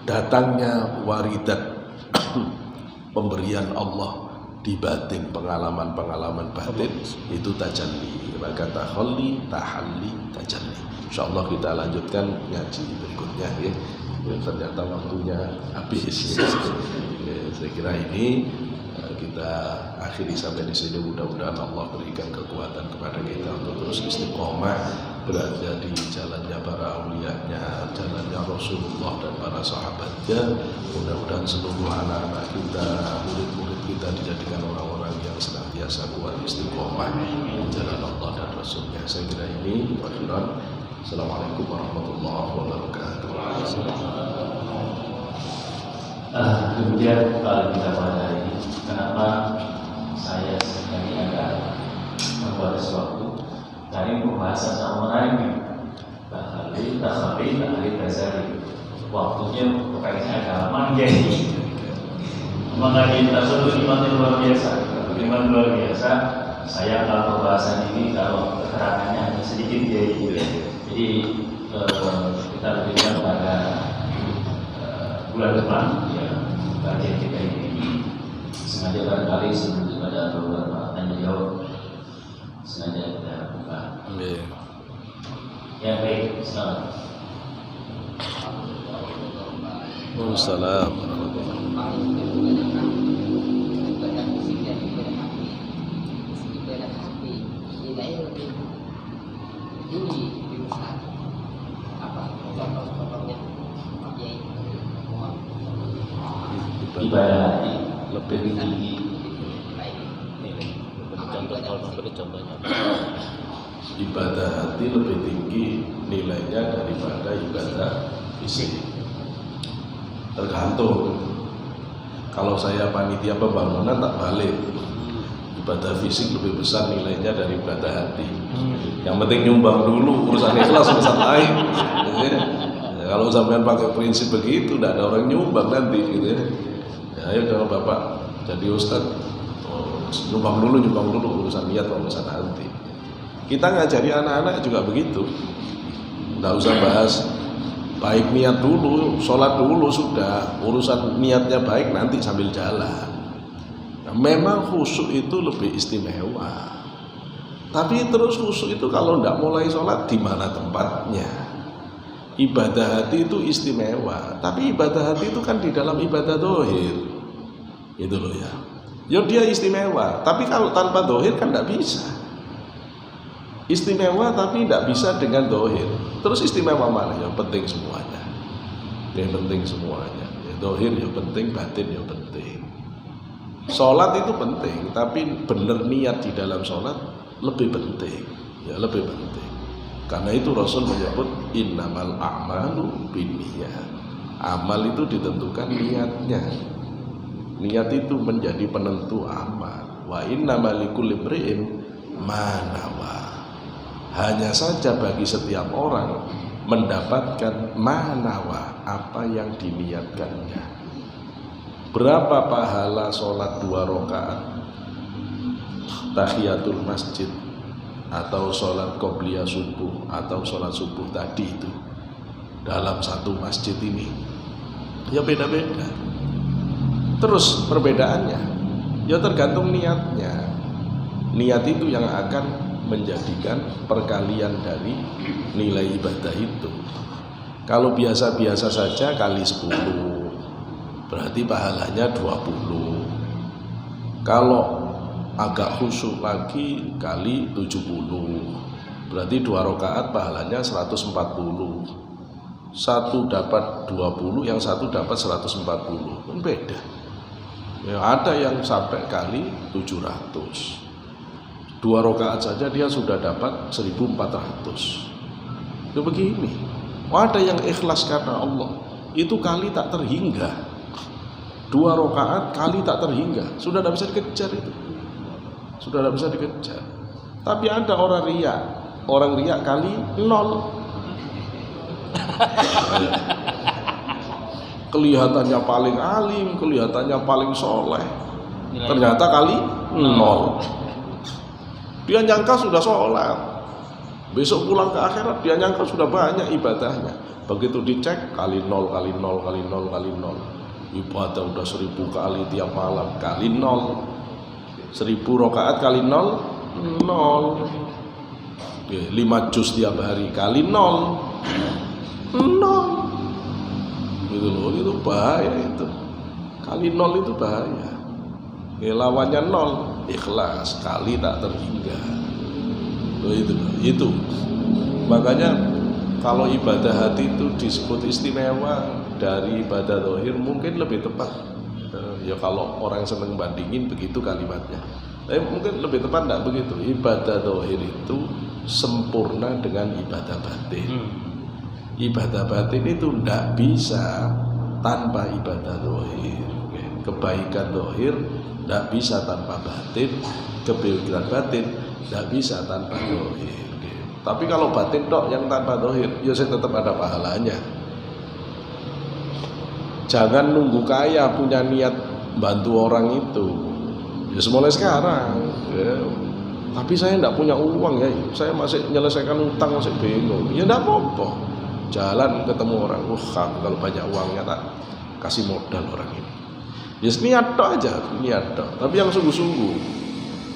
datangnya waridat pemberian Allah di batin, pengalaman-pengalaman batin, itu tajalli. Maka tahalli, tahalli, tajalli. Insyaallah kita lanjutkan ngaji berikutnya ya. Ternyata waktunya habis. Saya kira ini kita akhiri sampai di sini. Mudah-mudahan Allah berikan kekuatan kepada kita untuk terus istiqomah berada di jalannya para aulianya, jalannya Rasulullah dan para sahabatnya. Mudah-mudahan seluruh anak-anak kita, murid-murid kita dijadikan orang-orang yang senantiasa kuat istiqomah di jalan Allah dan Rasulnya. Saya kira ini waktunya. Assalamualaikum warahmatullahi wabarakatuh. Kemudian kalau kita pada hari ini, kenapa saya sekali agak membuat sesuatu dari pembahasan sama menarik nih, tahali dasari, waktunya kayaknya agak lama jadi mengaji tasawuf iman luar biasa, iman luar biasa. Saya kalau pembahasan ini kalau keterangannya hanya sedikit jadi kita lebihkan pada bulan depan ya kajian kita ini. Sengaja barangkali sebelum ada beberapa tanya jawab sengaja kita buka. Ya baik, selamat. Waalaikumsalam. Ibadah hati lebih tinggi. Contohnya. Ibadah hati lebih tinggi nilainya daripada ibadah fisik. Tergantung. Kalau saya panitia pembangunan tak balik. Ibadah fisik lebih besar nilainya dari ibadah hati. Yang penting nyumbang dulu, urusan ikhlas urusan lain. Ya, kalau sampean pakai prinsip begitu, tidak ada orang nyumbang nanti, gitu ya. Ayo kalau bapak jadi ustad, nyumbang dulu urusan niat, urusan hati. Kita ngajari anak-anak juga begitu. Nggak usah bahas baik niat dulu, sholat dulu sudah, urusan niatnya baik nanti sambil jalan. Nah, memang khusyuk itu lebih istimewa. Tapi terus khusyuk itu kalau nggak mulai sholat di mana tempatnya? Ibadah hati itu istimewa. Tapi ibadah hati itu kan di dalam ibadah dohir. Itu loh ya. Ya dia istimewa. Tapi kalau tanpa dohir kan nggak bisa. Istimewa tapi tidak bisa dengan dohir. Terus istimewa mana? Yang penting semuanya. Yang penting semuanya. Ya, dohir ya penting, batin ya penting. Sholat itu penting, tapi benar niat di dalam sholat lebih penting. Ya lebih penting. Karena itu Rasul menyebut innamal a'malu binniyat. Amal itu ditentukan niatnya. Niat itu menjadi penentu amal. Wa innamal likulli imri'in ma nawa. Hanya saja bagi setiap orang mendapatkan manawa, apa yang diniatkannya. Berapa pahala sholat 2 rakaat tahiyatul masjid, atau sholat qobliyah subuh, atau sholat subuh tadi itu dalam satu masjid ini? Ya beda-beda. Terus perbedaannya ya tergantung niatnya. Niat itu yang akan menjadikan perkalian dari nilai ibadah itu. Kalau biasa-biasa saja kali 10 berarti pahalanya 20. Kalau agak khusyuk lagi kali 70, berarti 2 rakaat pahalanya 140. Satu dapat 20, yang satu dapat 140, kan beda. Ya, ada yang sampai kali 700. 2 rakaat saja dia sudah dapat 1400. Itu begini. Ada yang ikhlas karena Allah, itu kali tak terhingga. 2 rakaat kali tak terhingga, sudah tidak bisa dikejar itu. Sudah tidak bisa dikejar. Tapi ada orang riak kali 0. Kelihatannya paling alim, kelihatannya paling soleh, ternyata kali 0. Dia nyangka sudah sholat, besok pulang ke akhirat dia nyangka sudah banyak ibadahnya. Begitu dicek kali 0, kali 0, kali 0, kali 0. Ibadah udah 1000 kali tiap malam, kali 0. 1000 rakaat kali 0, 0. 5 juz tiap hari kali 0, 0. Gitu loh, itu bahaya itu. Kali 0 itu bahaya. Lawannya 0, ikhlas, kali tak terhingga. Loh, itu. Makanya kalau ibadah hati itu disebut istimewa dari ibadah zahir, mungkin lebih tepat. Ya kalau orang seneng bandingin begitu kalimatnya. Tapi mungkin lebih tepat enggak begitu. Ibadah zahir itu sempurna dengan ibadah batin. Ibadah batin itu tidak bisa tanpa ibadah zahir. Kebaikan zahir tidak bisa tanpa batin, kebaikan batin tidak bisa tanpa zahir. Tapi kalau batin tok yang tanpa zahir, ya saya tetap ada pahalanya. Jangan nunggu kaya punya niat bantu orang itu. Ya mulai sekarang. Ya. Tapi saya tidak punya uang ya, saya masih menyelesaikan utang, masih bingung. Ya tidak apa-apa. Jalan ketemu orang, kalau banyak uangnya tak kasih modal orang ini. Ya niat tok aja, niat tok. Tapi yang sungguh-sungguh,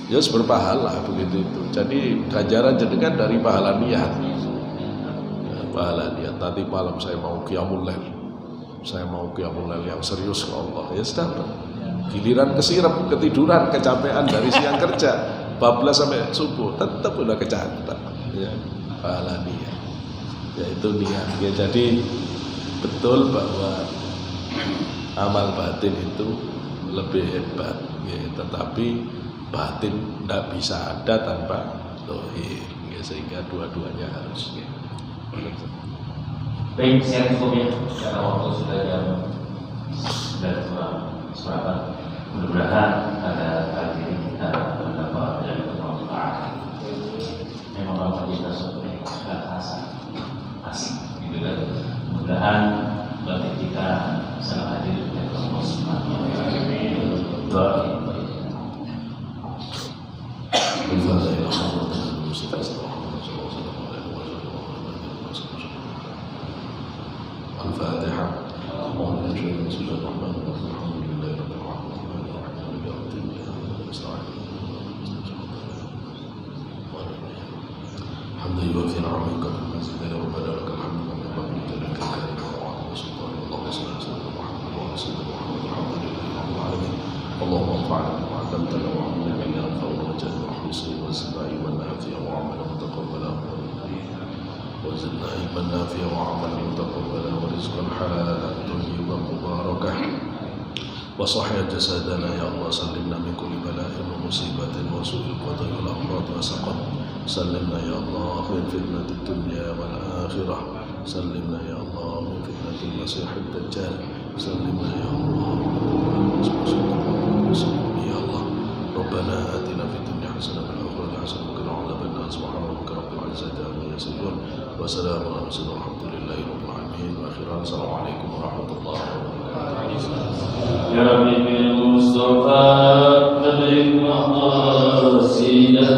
ya berpahala begitu itu. Jadi ganjaran jenengan dari pahala niat. Ya, pahala niat. Tadi malam saya mau qiyamul lail. Saya mau qiyamul lail yang serius ke Allah. Ya sudah. Giliran kesirap, ketiduran, kecapean dari siang kerja, bablas sampai subuh, tetap udah kecapean. Ya, pahala niat. Yaitu niat. Ya, jadi betul bahwa amal batin itu lebih hebat, ya, tetapi batin tidak bisa ada tanpa zahir, ya, sehingga dua-duanya harus. Ya. Baik, saya cukup ya, karena waktu sudah jam 9 seperempat. Mudah-mudahan pada kali ini kita mendapat dari bermanfaat. Memang kalau kita seperti asing, gitu kan. Mudah-mudahan batin kita sangat hadir di Allah Subhanahu wa Ta'ala. Doa. Al-Fatihah. الحمد يوفي نعمك المزيد يا ربنا لك الحمد ومن قبلك لك الكريم وعلى سلطان الله صلى الله عليه وسلم محمد وعلى سيدنا محمد الحمد لله رب العالمين اللهم انفعنا بما علمتنا وعلمنا ما ينفع ورجاء وحسن وزدنا علما نافعا وعملا متقبلا وزدنا علما نافعا وعملا متقبلا ورزقا حلالا طيبا مباركا وصحيا جسدنا يا الله سلمنا من كل بلاء ومصيبة وسوء القدر والأمراض وسقط سلمنا يا الله من فتنة الدنيا والآخرة سلمنا يا الله من فتنة المسيح الدجال سلمنا يا الله يا الله ربنا آتنا في الدنيا حسنة وفي الآخرة حسنة وقنا عذاب النار سبحان ربك رب العزة عما يصفون وسلام على المرسلين والحمد لله رب العالمين وآخرا السلام عليكم ورحمة الله وبركاته. يا ربي بالمصطفى نبلغ مقاصدنا